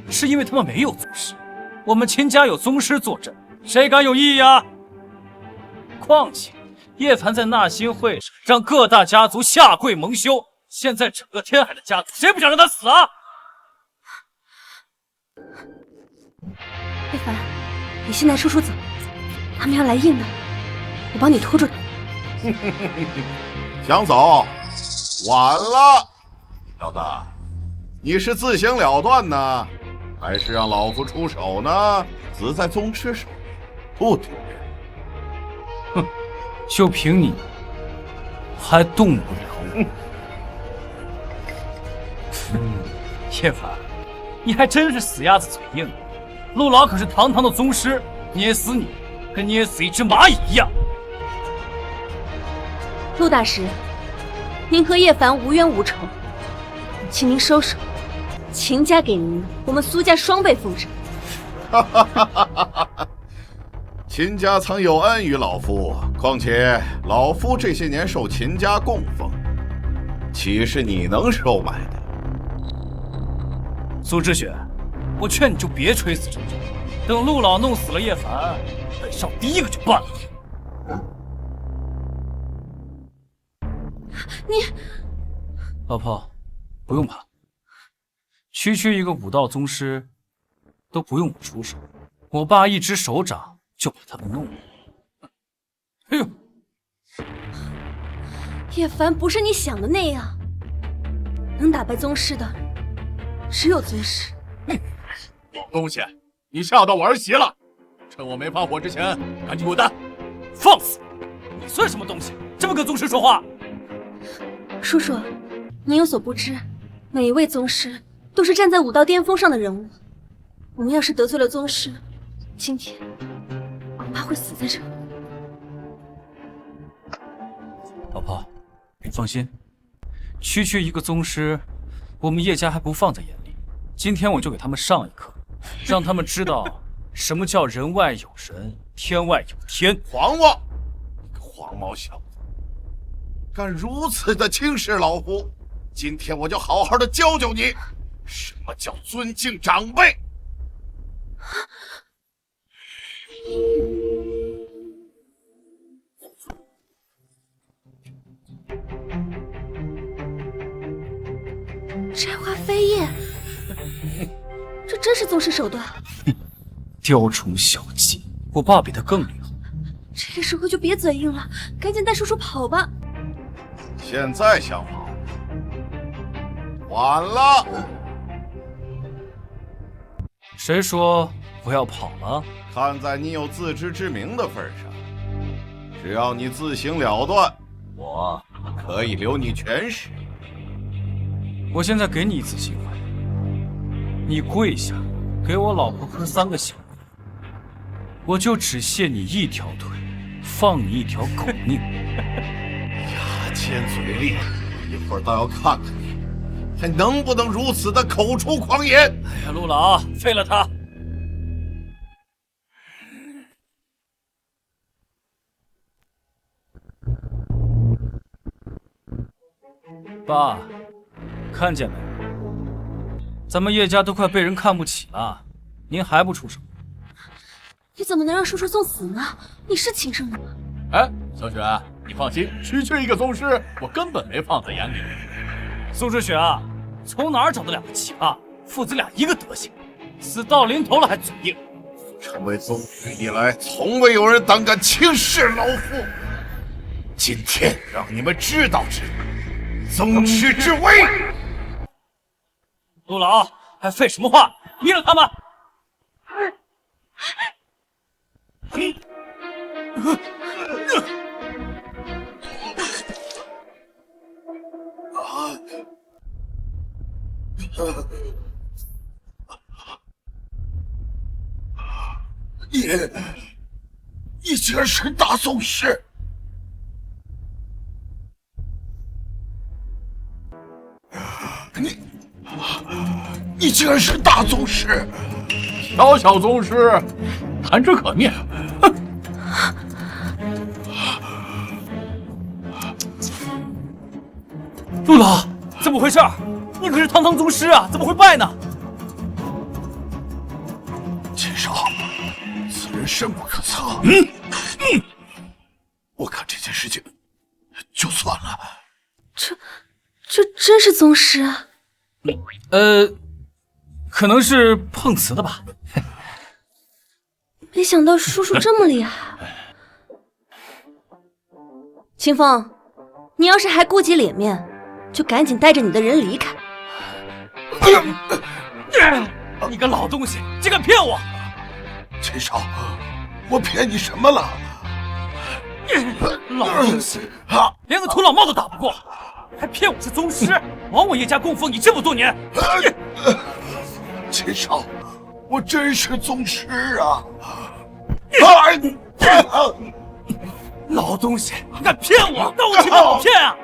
是因为他们没有宗师。我们秦家有宗师坐镇，谁敢有异议啊？况且叶凡在纳新会上让各大家族下跪蒙羞，现在整个天海的家族，谁不想让他死啊？叶凡，你现在说出走，他们要来硬的，我帮你拖住他。想走，晚了，小子，你是自行了断呢，还是让老夫出手呢？死在宗师手，不丢人。哼，就凭你，还动不了我。叶凡，你还真是死鸭子嘴硬。陆老可是堂堂的宗师，捏死你，跟捏死一只蚂蚁一样。陆大师，您和叶凡无冤无仇，请您收手。秦家给您，我们苏家双倍奉上。秦家曾有恩于老夫，况且老夫这些年受秦家供奉，岂是你能收买的？苏之雪，我劝你就别垂死挣扎，等陆老弄死了叶凡，本少第一个就办了。你，老婆，不用怕，区区一个武道宗师，都不用我出手，我爸一只手掌就把他们弄了。哎呦，叶凡不是你想的那样。能打败宗师的，只有宗师。东西，你吓到我儿媳了！趁我没放火之前，赶紧滚蛋！放肆！你算什么东西？这么跟宗师说话？叔叔，您有所不知，每一位宗师都是站在武道巅峰上的人物。我们要是得罪了宗师，今天恐怕会死在这里。老婆，放心，区区一个宗师，我们叶家还不放在眼里。今天我就给他们上一课，让他们知道什么叫人外有人，天外有天。黄王，你个黄毛小子，敢如此的轻视老夫！今天我就好好的教教你，什么叫尊敬长辈。摘花飞叶，这真是宗师手段。雕虫小技，我爸比他更厉害。这个时候就别嘴硬了，赶紧带叔叔跑吧。现在想跑，晚了。谁说不要跑了？看在你有自知之明的份上，只要你自行了断，我可以留你全尸。我现在给你一次机会，你跪下，给我老婆喝3个小米，我就只卸你一条腿，放你一条狗命。牙尖嘴利，一会儿倒要看看你还能不能如此的口出狂言。哎呀，陆老，废了他！爸，看见没？咱们叶家都快被人看不起了，您还不出手？你怎么能让叔叔送死呢？你是亲生的吗？哎，小雪，你放心，区区一个宗师，我根本没放在眼里。苏之雪啊，从哪儿找的2个奇葩？父子俩一个德行，死到临头了还嘴硬。成为宗师以来，从未有人胆敢轻视老夫。今天让你们知道宗师之威。陆老，还废什么话？灭了他们！你竟然是大宗师！你竟然是大宗师！小宗师，弹指可灭。陆老，怎么回事？你可是堂堂宗师啊，怎么会败呢？秦少，此人深不可测。我看这件事情就算了。这真是宗师啊？可能是碰瓷的吧。没想到叔叔这么厉害。清风，你要是还顾及脸面，就赶紧带着你的人离开。你个老东西，竟敢骗我！秦少，我骗你什么了？老东西，连个土老帽都打不过，还骗我是宗师，枉我叶家供奉你这么多年。秦少，我真是宗师啊！老东西，你敢骗我？那我岂不好骗啊？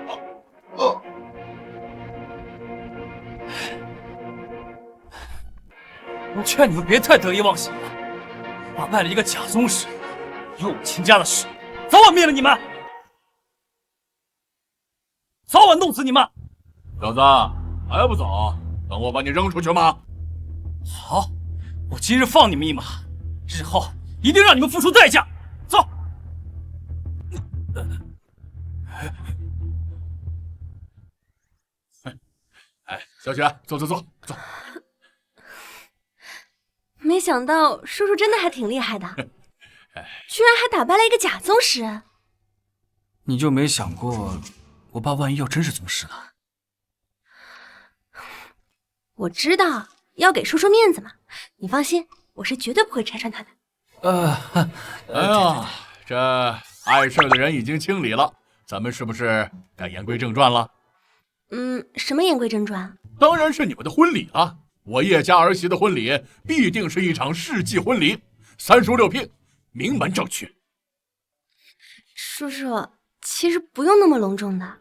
我劝你们别太得意忘形了。我拜了一个假宗师，有我秦家的事，早晚灭了你们，早晚弄死你们。小子，还不走？等我把你扔出去吗？好，我今日放你们一马，日后一定让你们付出代价。走。哎，小雪，坐。没想到叔叔真的还挺厉害的，居然还打败了一个假宗师。你就没想过，我爸万一要真是宗师呢？我知道要给叔叔面子嘛，你放心，我是绝对不会拆穿他的。哎呀，这碍事的人已经清理了，咱们是不是该言归正传了？什么言归正传？当然是你们的婚礼了。我叶家儿媳的婚礼必定是一场世纪婚礼，3书6聘，名门正娶。叔叔，其实不用那么隆重的。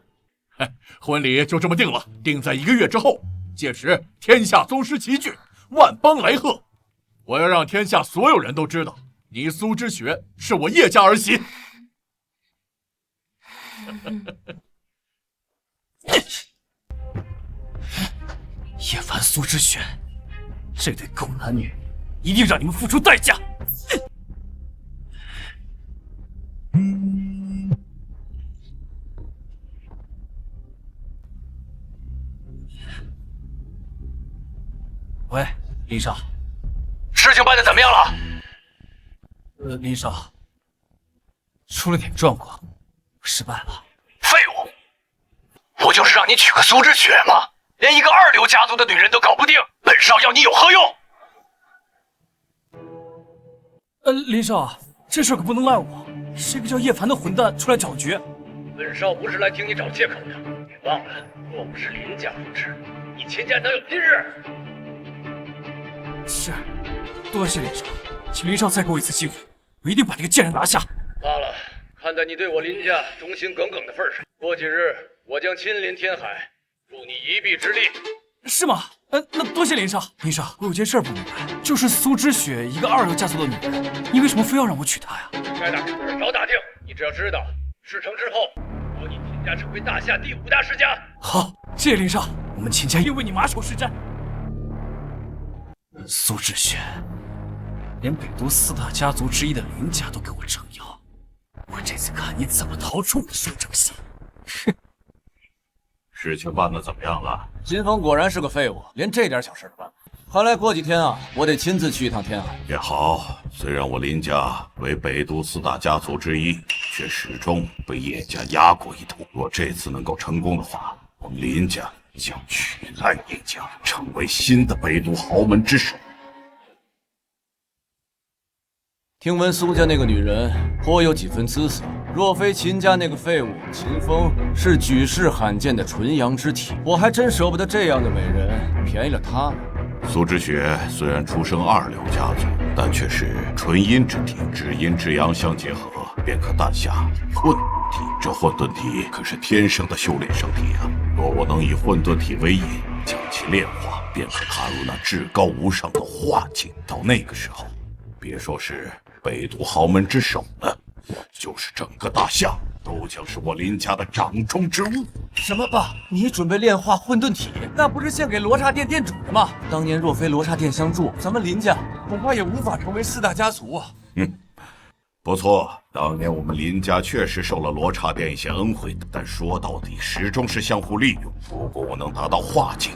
婚礼就这么定了，定在1个月之后。届时天下宗师齐聚，万邦来贺。我要让天下所有人都知道，你苏之雪是我叶家儿媳。叶凡、苏之雪，这对狗男女，一定让你们付出代价！喂，林少，事情办得怎么样了？林少，出了点状况，失败了。废物！不就是让你娶个苏之雪吗？连一个2流家族的女人都搞不定，本少要你有何用？林少，这事可不能赖我，是一个叫叶凡的混蛋出来搅局。本少不是来听你找借口的，别忘了，若不是林家扶持，你秦家能有今日？是，多谢林少，请林少再给我一次机会，我一定把这个贱人拿下。罢了，看在你对我林家忠心耿耿的份上，过几日我将亲临天海，助你一臂之力。是吗？那多谢林少。林少，我有件事不明白，就是苏之雪一个2流家族的女人，你为什么非要让我娶她呀？该打听的少打听，你只要知道事成之后，保你秦家成为大夏第5大世家。好，谢谢林少，我们秦家因为你马首是瞻。苏之雪，连北都4大家族之一的林家都给我撑腰，我这次看你怎么逃出我苏正熙！哼！事情办得怎么样了？金风果然是个废物，连这点小事都办不了。看来过几天啊，我得亲自去一趟天海。也好，虽然我林家为北都4大家族之一，却始终被叶家压过一头。若这次能够成功的话，我们林家将取代叶家，成为新的北都豪门之首。听闻苏家那个女人颇有几分姿色，若非秦家那个废物秦风是举世罕见的纯阳之体，我还真舍不得这样的美人便宜了她呢。苏之雪虽然出生2流家族，但却是纯阴之体，至阴至阳相结合，便可诞下混沌体。这混沌体可是天生的修炼圣体啊！若我能以混沌体为引，将其炼化，便可踏入那至高无上的化境。到那个时候，别说是北都豪门之首了，就是整个大夏都将是我林家的掌中之物。什么爸？你准备炼化混沌体？那不是献给罗刹店店主的吗？当年若非罗刹店相助，咱们林家恐怕也无法成为4大家族啊。不错，当年我们林家确实受了罗刹店一些恩惠，但说到底始终是相互利用。如果我能达到化境，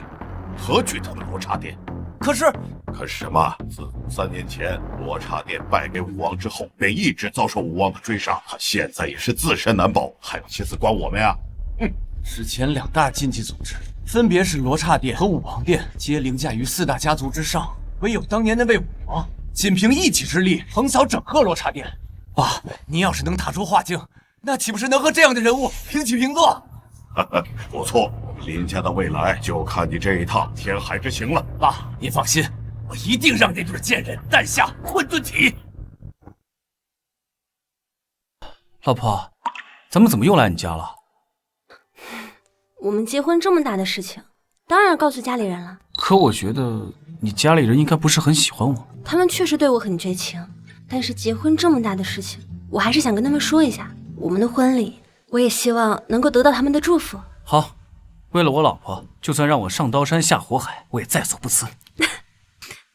何惧他们罗刹店？可是什么？自3年前罗刹店败给武王之后，便一直遭受武王的追杀，他现在也是自身难保，还要心思管我们呀？之前2大禁忌组织，分别是罗刹店和武王殿，皆凌驾于4大家族之上，唯有当年那位武王，仅凭一己之力横扫整个罗刹殿。爸，您要是能踏出化境，那岂不是能和这样的人物平起平坐？不错，林家的未来就看你这一趟天海之行了。爸，您放心，我一定让那对贱人诞下混沌体。老婆，咱们怎么又来你家了？我们结婚这么大的事情，当然告诉家里人了。可我觉得你家里人应该不是很喜欢我。他们确实对我很绝情，但是结婚这么大的事情，我还是想跟他们说一下。我们的婚礼，我也希望能够得到他们的祝福。好，为了我老婆，就算让我上刀山下火海，我也在所不辞。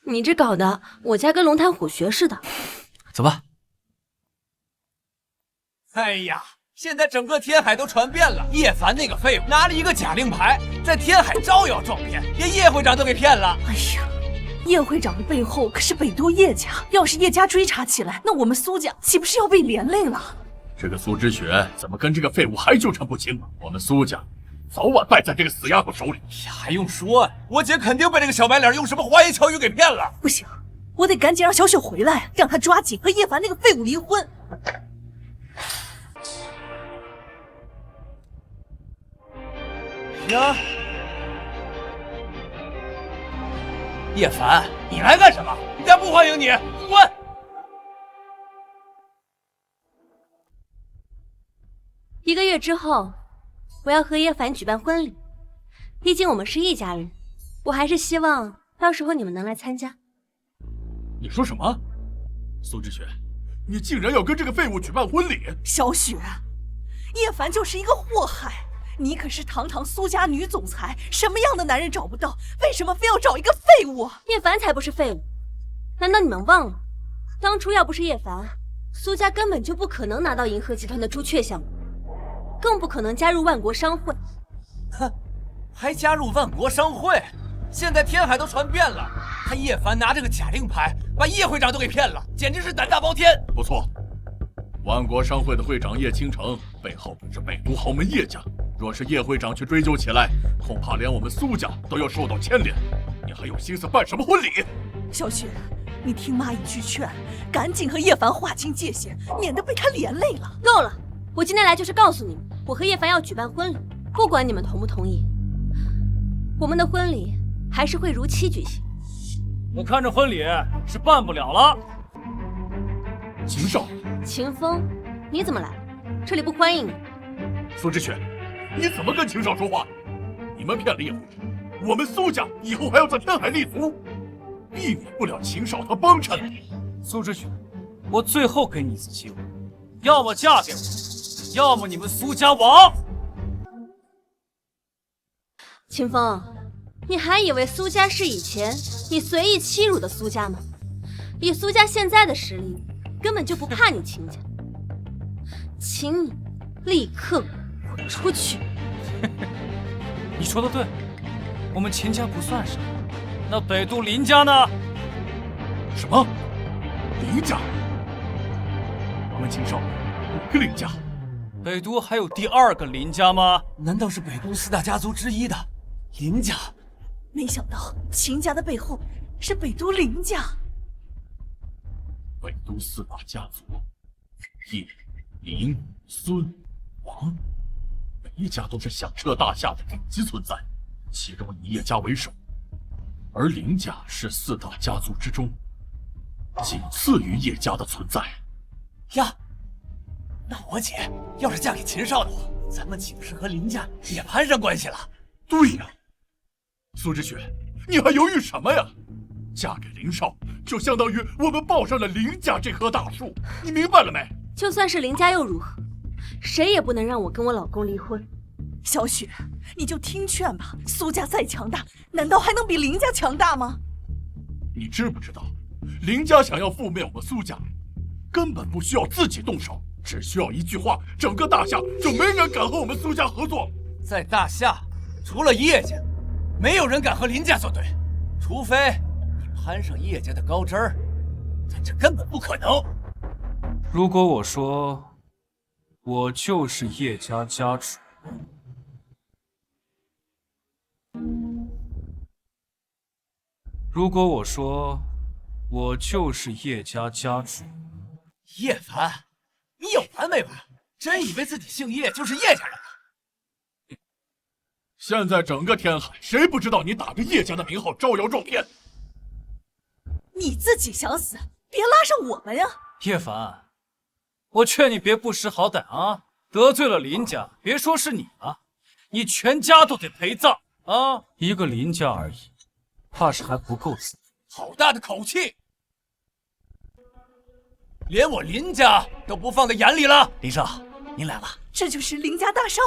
你这搞得我家跟龙潭虎穴似的。走吧。哎呀，现在整个天海都传遍了，叶凡那个废物拿了一个假令牌，在天海招摇撞骗，连叶会长都给骗了。哎呀，叶会长的背后可是北都叶家，要是叶家追查起来，那我们苏家岂不是要被连累了？这个苏之雪怎么跟这个废物还纠缠不清？我们苏家早晚败在这个死丫头手里。还用说呀？我姐肯定被这个小白脸用什么花言巧语给骗了。不行，我得赶紧让小雪回来，让她抓紧和叶凡那个废物离婚。呀，叶凡，你来干什么？人家不欢迎你，滚！1个月之后，我要和叶凡举办婚礼，毕竟我们是一家人，我还是希望到时候你们能来参加。你说什么？苏志雪，你竟然要跟这个废物举办婚礼？小雪，叶凡就是一个祸害。你可是堂堂苏家女总裁，什么样的男人找不到？为什么非要找一个废物？叶凡才不是废物，难道你们忘了，当初要不是叶凡，苏家根本就不可能拿到银河集团的朱雀项目，更不可能加入万国商会。哼，还加入万国商会？现在天海都传遍了，他叶凡拿这个假令牌把叶会长都给骗了，简直是胆大包天。不错，万国商会的会长叶倾城背后是北都豪门叶家。若是叶会长去追究起来，恐怕连我们苏家都要受到牵连。你还有心思办什么婚礼？小雪，你听妈一句劝，赶紧和叶凡划清界限，免得被他连累了。够了！我今天来就是告诉你们，我和叶凡要举办婚礼，不管你们同不同意，我们的婚礼还是会如期举行。我看这婚礼是办不了了。秦少，秦风，你怎么来了？这里不欢迎你。苏志雪，你怎么跟秦少说话？你们骗了叶会长，我们苏家以后还要在天海立足，避免不了秦少他帮衬。苏志雪，我最后给你一次机会，要么嫁给我，要么你们苏家亡。秦风，你还以为苏家是以前你随意欺辱的苏家吗？以苏家现在的实力，根本就不怕你秦家。请你立刻滚出去！你说的对，我们秦家不算什么，那北都林家呢？什么？林家？我们秦少5个林家？北都还有第2个林家吗？难道是北都4大家族之一的林家？没想到秦家的背后是北都林家。北都4大家族，叶、林、孙、王，每一家都是响彻大夏的顶级存在，其中以叶家为首，而林家是4大家族之中仅次于叶家的存在。呀，那我姐要是嫁给秦少的话，咱们岂不是和林家也攀上关系了？对呀，苏志雪，你还犹豫什么呀？嫁给林少，就相当于我们抱上了林家这棵大树，你明白了没？就算是林家又如何？谁也不能让我跟我老公离婚。小雪，你就听劝吧。苏家再强大，难道还能比林家强大吗？你知不知道，林家想要覆灭我们苏家，根本不需要自己动手，只需要一句话，整个大夏就没人敢和我们苏家合作。在大夏，除了叶家，没有人敢和林家作对，除非你攀上叶家的高枝儿，但这根本不可能。如果我说我就是叶家家主，如果我说我就是叶家家主，叶凡，你有完没完？真以为自己姓叶就是叶家人了？现在整个天海，谁不知道你打着叶家的名号招摇撞骗？你自己想死，别拉上我们呀！叶凡，我劝你别不识好歹啊！得罪了林家，别说是你了，你全家都得陪葬啊！一个林家而已，怕是还不够死。好大的口气！连我林家都不放在眼里了。林少，您来了。这就是林家大少。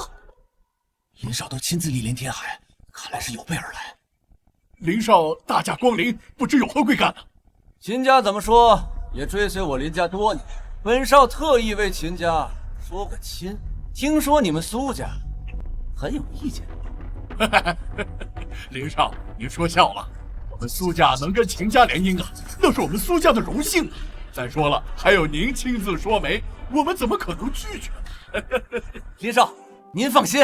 林少都亲自莅临天海，看来是有备而来。林少大驾光临，不知有何贵干呢？秦家怎么说也追随我林家多年，本少特意为秦家说个亲。听说你们苏家很有意见。林少，您说笑了。我们苏家能跟秦家联姻啊，那是我们苏家的荣幸啊。再说了，还有您亲自说媒，我们怎么可能拒绝？林少，您放心，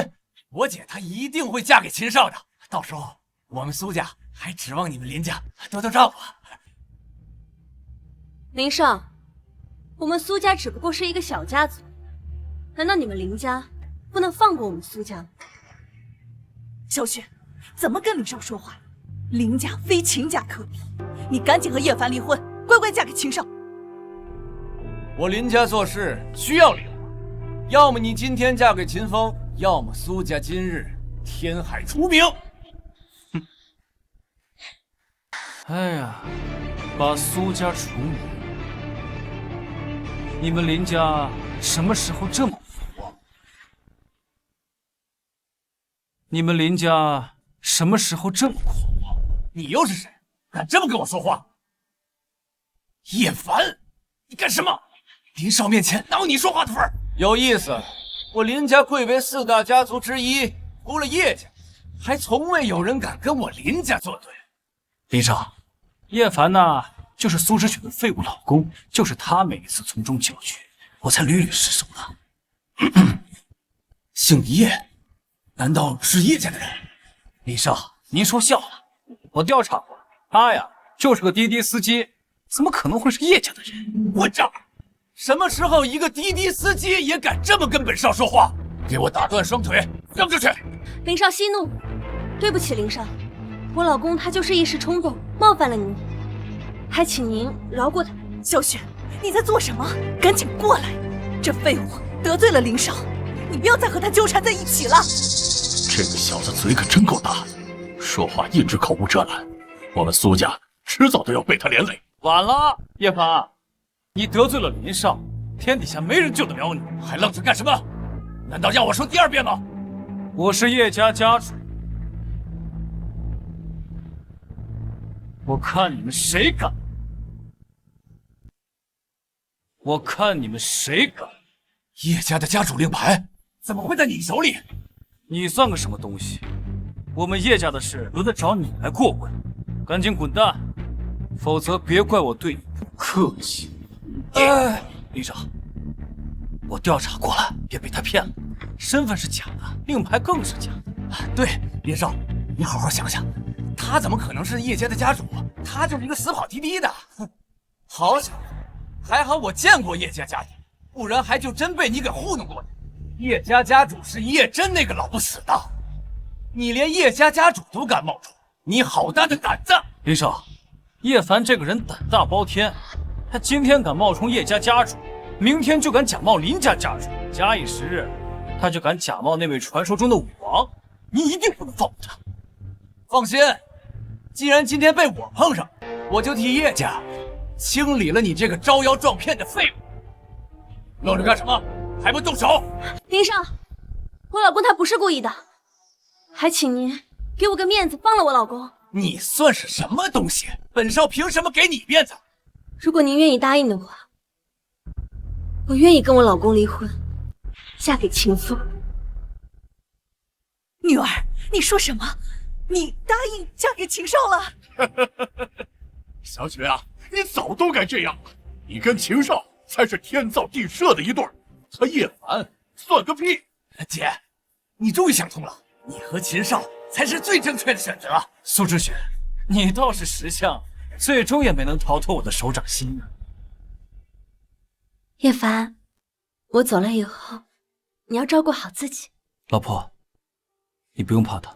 我姐她一定会嫁给秦少的，到时候我们苏家还指望你们林家多多照顾。林少，我们苏家只不过是一个小家族，难道你们林家不能放过我们苏家吗？小雪，怎么跟林少说话？林家非秦家可比，你赶紧和叶凡离婚，乖乖嫁给秦少。我林家做事需要理由，要么你今天嫁给秦风，要么苏家今日天海除名。哎呀，把苏家除名，你们林家什么时候这么狂妄？你们林家什么时候这么狂妄？你又是谁？敢这么跟我说话？叶凡，你干什么？林少面前哪有你说话的份儿？有意思，我林家贵为4大家族之一，除了叶家，还从未有人敢跟我林家作对。林少，叶凡呐，就是苏之雪的废物老公，就是他每一次从中搅局，我才屡屡失手的。姓叶，难道是叶家的人？林少，您说笑了。我调查过，他呀就是个滴滴司机，怎么可能会是叶家的人？混账！什么时候一个滴滴司机也敢这么跟本少说话？给我打断双腿，扔出去！林少息怒，对不起，林少，我老公他就是一时冲动，冒犯了您，还请您饶过他。小雪，你在做什么？赶紧过来！这废物得罪了林少，你不要再和他纠缠在一起了。这个小子嘴可真够大的，说话一直口无遮拦，我们苏家迟早都要被他连累。晚了，叶凡，你得罪了林少，天底下没人救得了你，还愣着干什么？难道要我说第2遍吗？我是叶家家主，我看你们谁敢！我看你们谁敢！叶家的家主令牌怎么会在你手里？你算个什么东西？我们叶家的事轮得着你来过问？赶紧滚蛋，否则别怪我对你不客气。林少，我调查过了，别被他骗了，身份是假的，令牌更是假的。对，林少，你好好想想，他怎么可能是叶家的家主？他就是一个死跑滴滴的。哼，好家伙，还好我见过叶家家主，不然还就真被你给糊弄过去。叶家家主是叶真那个老不死的，你连叶家家主都敢冒充，你好大的胆子！林少，叶凡这个人胆大包天，他今天敢冒充叶家家主，明天就敢假冒林家家主，假以时日，他就敢假冒那位传说中的武王。你一定不能放过他。放心，既然今天被我碰上，我就替叶家清理了你这个招摇撞骗的废物。愣着干什么？还不动手！林少，我老公他不是故意的，还请您给我个面子，放了我老公。你算是什么东西？本少凭什么给你面子？如果您愿意答应的话，我愿意跟我老公离婚，嫁给秦风。女儿，你说什么？你答应嫁给秦少了？小雪啊，你早都该这样了。你跟秦少才是天造地设的一对儿，他叶凡算个屁！姐，你终于想通了，你和秦少才是最正确的选择。苏之雪，你倒是识相，最终也没能逃脱我的手掌心啊。叶凡，我走了以后，你要照顾好自己。老婆，你不用怕他。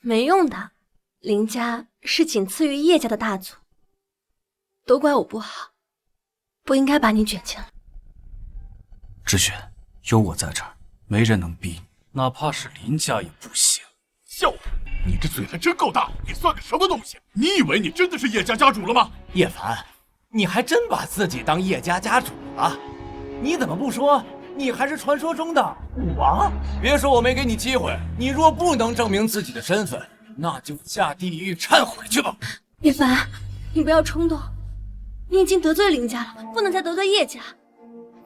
没用的，林家是仅次于叶家的大族，都怪我不好，不应该把你卷进来。之雪，有我在这儿，没人能逼你，哪怕是林家也不行。笑话，你这嘴还真够大，你算个什么东西？你以为你真的是叶家家主了吗？叶凡，你还真把自己当叶家家主了？你怎么不说你还是传说中的武王？别说我没给你机会，你若不能证明自己的身份，那就下地狱忏悔去吧。叶凡，你不要冲动，你已经得罪林家了，不能再得罪叶家，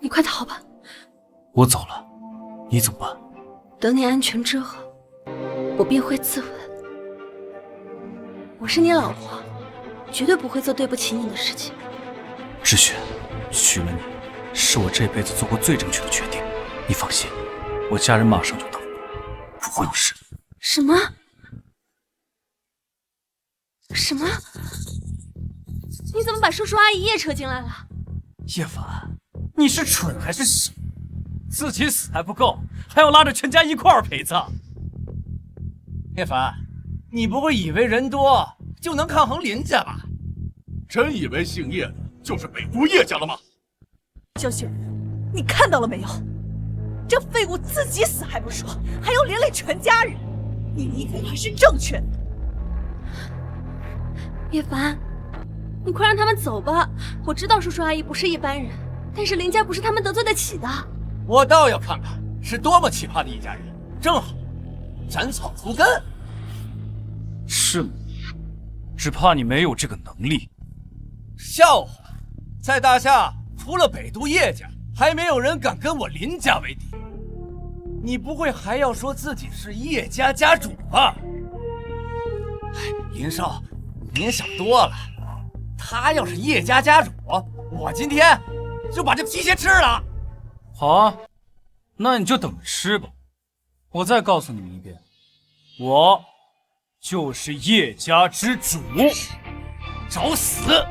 你快逃吧。我走了，你怎么办？等你安全之后，我便会自刎。我是你老婆，绝对不会做对不起你的事情。之雪，娶了你，是我这辈子做过最正确的决定。你放心，我家人马上就到。会有事。什么？什么？你怎么把叔叔阿姨也扯进来了？叶凡，你是蠢还是傻？自己死还不够，还要拉着全家一块儿陪葬。叶凡，你不会以为人多就能抗衡林家吧？真以为姓叶的就是北都叶家了吗？萧雪，你看到了没有？这废物自己死还不说，还要连累全家人，你离开他是正确的。叶凡，你快让他们走吧。我知道叔叔阿姨不是一般人，但是林家不是他们得罪得起的。我倒要看看是多么奇葩的一家人，正好斩草除根。是吗？只怕你没有这个能力。笑话，在大夏除了北都叶家，还没有人敢跟我林家为敌。你不会还要说自己是叶家家主吧？哎，林少，您想多了。他要是叶家家主，我今天就把这皮鞋吃了。好啊，那你就等着吃吧。我再告诉你们一遍，我就是叶家之主。找死！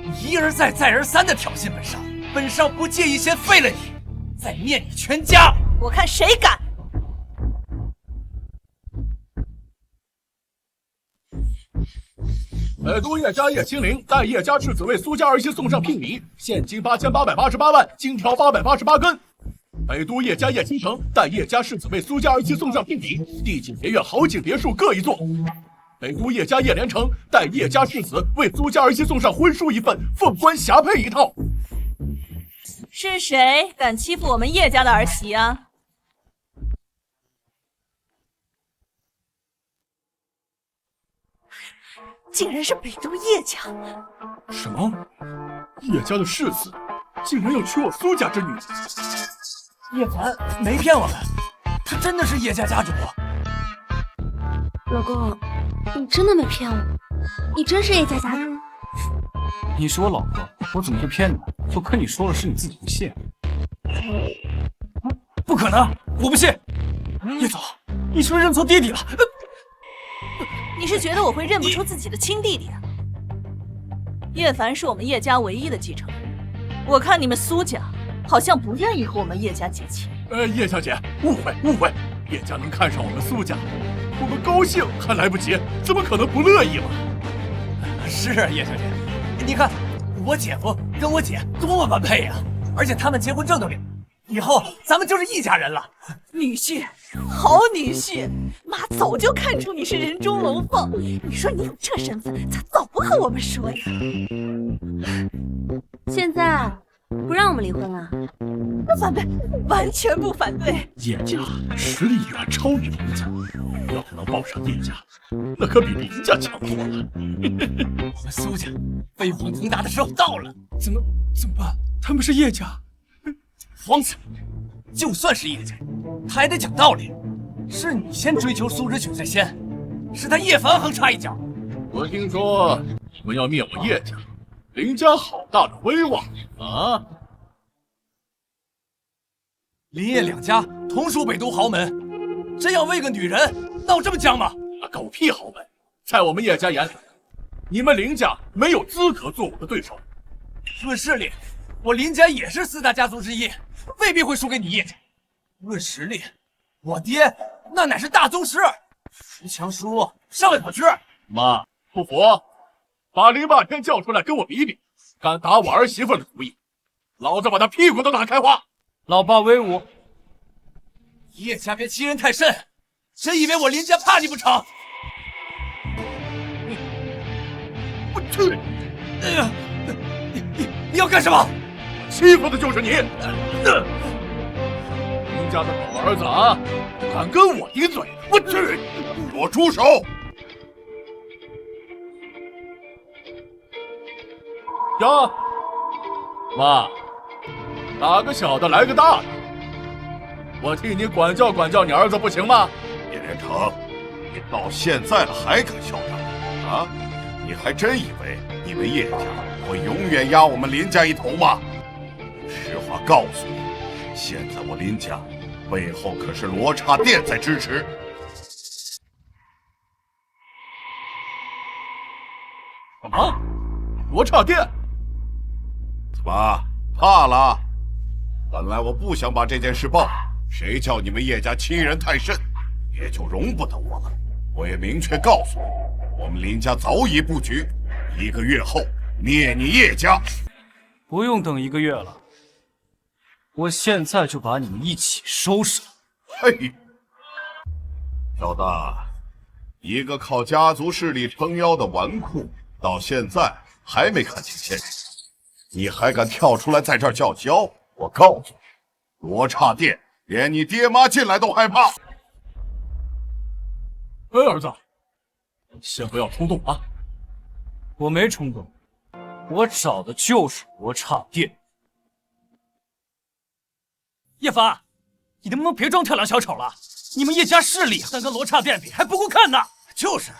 你一而再再而三的挑衅本少，本少不介意先废了你，再灭你全家。我看谁敢！北都叶家叶青灵代叶家世子为苏家儿媳送上聘礼，现金8888万，金条888根。北都叶家叶倾城代叶家世子为苏家儿媳送上聘礼，帝景别院、豪景别墅各一座。北都叶家叶连城代叶家世子为苏家儿媳送上婚书一份，凤冠霞帔一套。是谁敢欺负我们叶家的儿媳啊？竟然是北都叶家！什么？叶家的世子竟然要娶我苏家之女？叶凡没骗我们，他真的是叶家家主。老公，你真的没骗我，你真是叶家家主。你是我老婆，我怎么会骗你？都跟你说了，是你自己不信。不可能，我不信。叶总，你是不是认错弟弟了？你是觉得我会认不出自己的亲弟弟啊？叶凡是我们叶家唯一的继承人，我看你们苏家好像不愿意和我们叶家结亲。叶小姐，误会，叶家能看上我们苏家，我们高兴还来不及，怎么可能不乐意嘛？是啊，叶小姐，你看我姐夫跟我姐多么般配呀！而且他们结婚证都领，以后咱们就是一家人了。女婿，好女婿，妈早就看出你是人中龙凤。你说你有这身份，咋早不和我们说呀？现在不让我们离婚了？不反对，完全不反对。叶家实力远超于林家，要是能抱上叶家，那可比林家强多了。我们苏家飞黄腾达的时候到了。怎么办？他们是叶家。荒唐！就算是叶家，他还得讲道理。是你先追求苏芷雪在先，是他叶凡横插一脚。我听说你们要灭我叶家，林家好大的威望啊！林叶两家同属北都豪门，真要为个女人闹这么僵吗？狗屁豪门，在我们叶家眼里，你们林家没有资格做我的对手。论势力，我林家也是四大家族之一，未必会输给你叶家。论实力，我爹那乃是大宗师，十强输尚未可知。妈，不服，把林霸天叫出来跟我比比，敢打我儿媳妇的主意，老子把他屁股都打开花！老爸威武！叶家别欺人太甚，真以为我林家怕你不成？我去！哎呀，你要干什么？欺负的就是你！林家的狗儿子啊，敢跟我顶嘴！我去！给我住手！呀，妈，打个小的来个大的，我替你管教管教你儿子不行吗？叶连成，你到现在了还敢嚣张啊？你还真以为你们叶家会永远压我们林家一头吗？实话告诉你，现在我林家背后可是罗刹殿在支持，罗刹殿。怎么怕了？本来我不想把这件事报，谁叫你们叶家欺人太甚，也就容不得我了。我也明确告诉你，我们林家早已布局，1个月后灭你叶家。不用等1个月了，我现在就把你们一起收拾了。嘿，小子，一个靠家族势力撑腰的纨绔，到现在还没看清现实，你还敢跳出来在这儿叫嚣？我告诉你，罗刹殿连你爹妈进来都害怕。哎，儿子，先不要冲动啊！我没冲动，我找的就是罗刹殿。叶凡，你能不能别装跳梁小丑了？你们叶家势力但跟罗刹殿比还不够看呢。就是，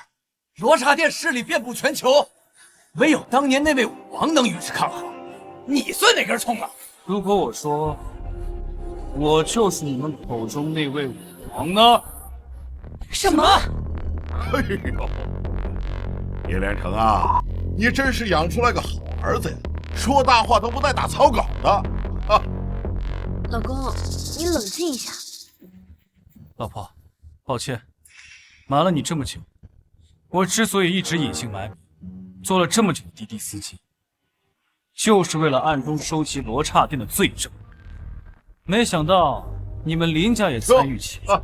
罗刹殿势力遍布全球，唯有当年那位武王能与之抗衡。你算哪根葱啊？如果我说我就是你们口中那位武王呢？什么？哎呦，叶连成啊，你真是养出来个好儿子呀！说大话都不带打草稿的。啊，老公，你冷静一下。老婆，抱歉，瞒了你这么久。我之所以一直隐姓埋名，做了这么久的滴滴司机，就是为了暗中收集罗刹殿的罪证。没想到你们林家也参与其中。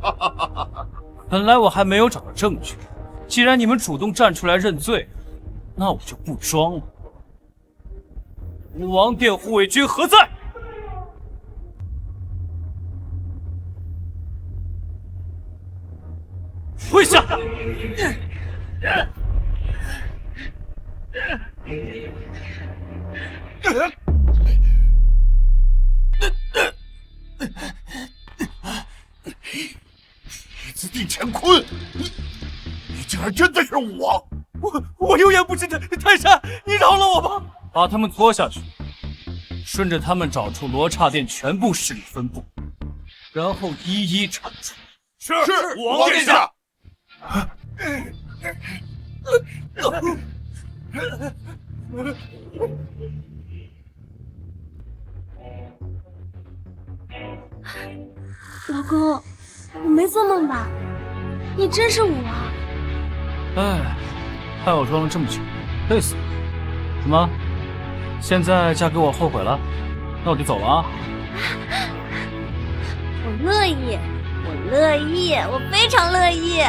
本来我还没有找到证据，既然你们主动站出来认罪，那我就不装了。武王殿护卫军何在？跪下！李子弟乾坤，你竟然真的是武王！我有眼不识泰山，你饶了我吧！把他们拖下去，顺着他们找出罗刹殿全部势力分布，然后一一铲除。是武王殿下。老公，我没做梦吧？你真是武王？哎，害我装了这么久，累死了。怎么，现在嫁给我后悔了？那我就走了啊！我乐意，我乐意，我非常乐意。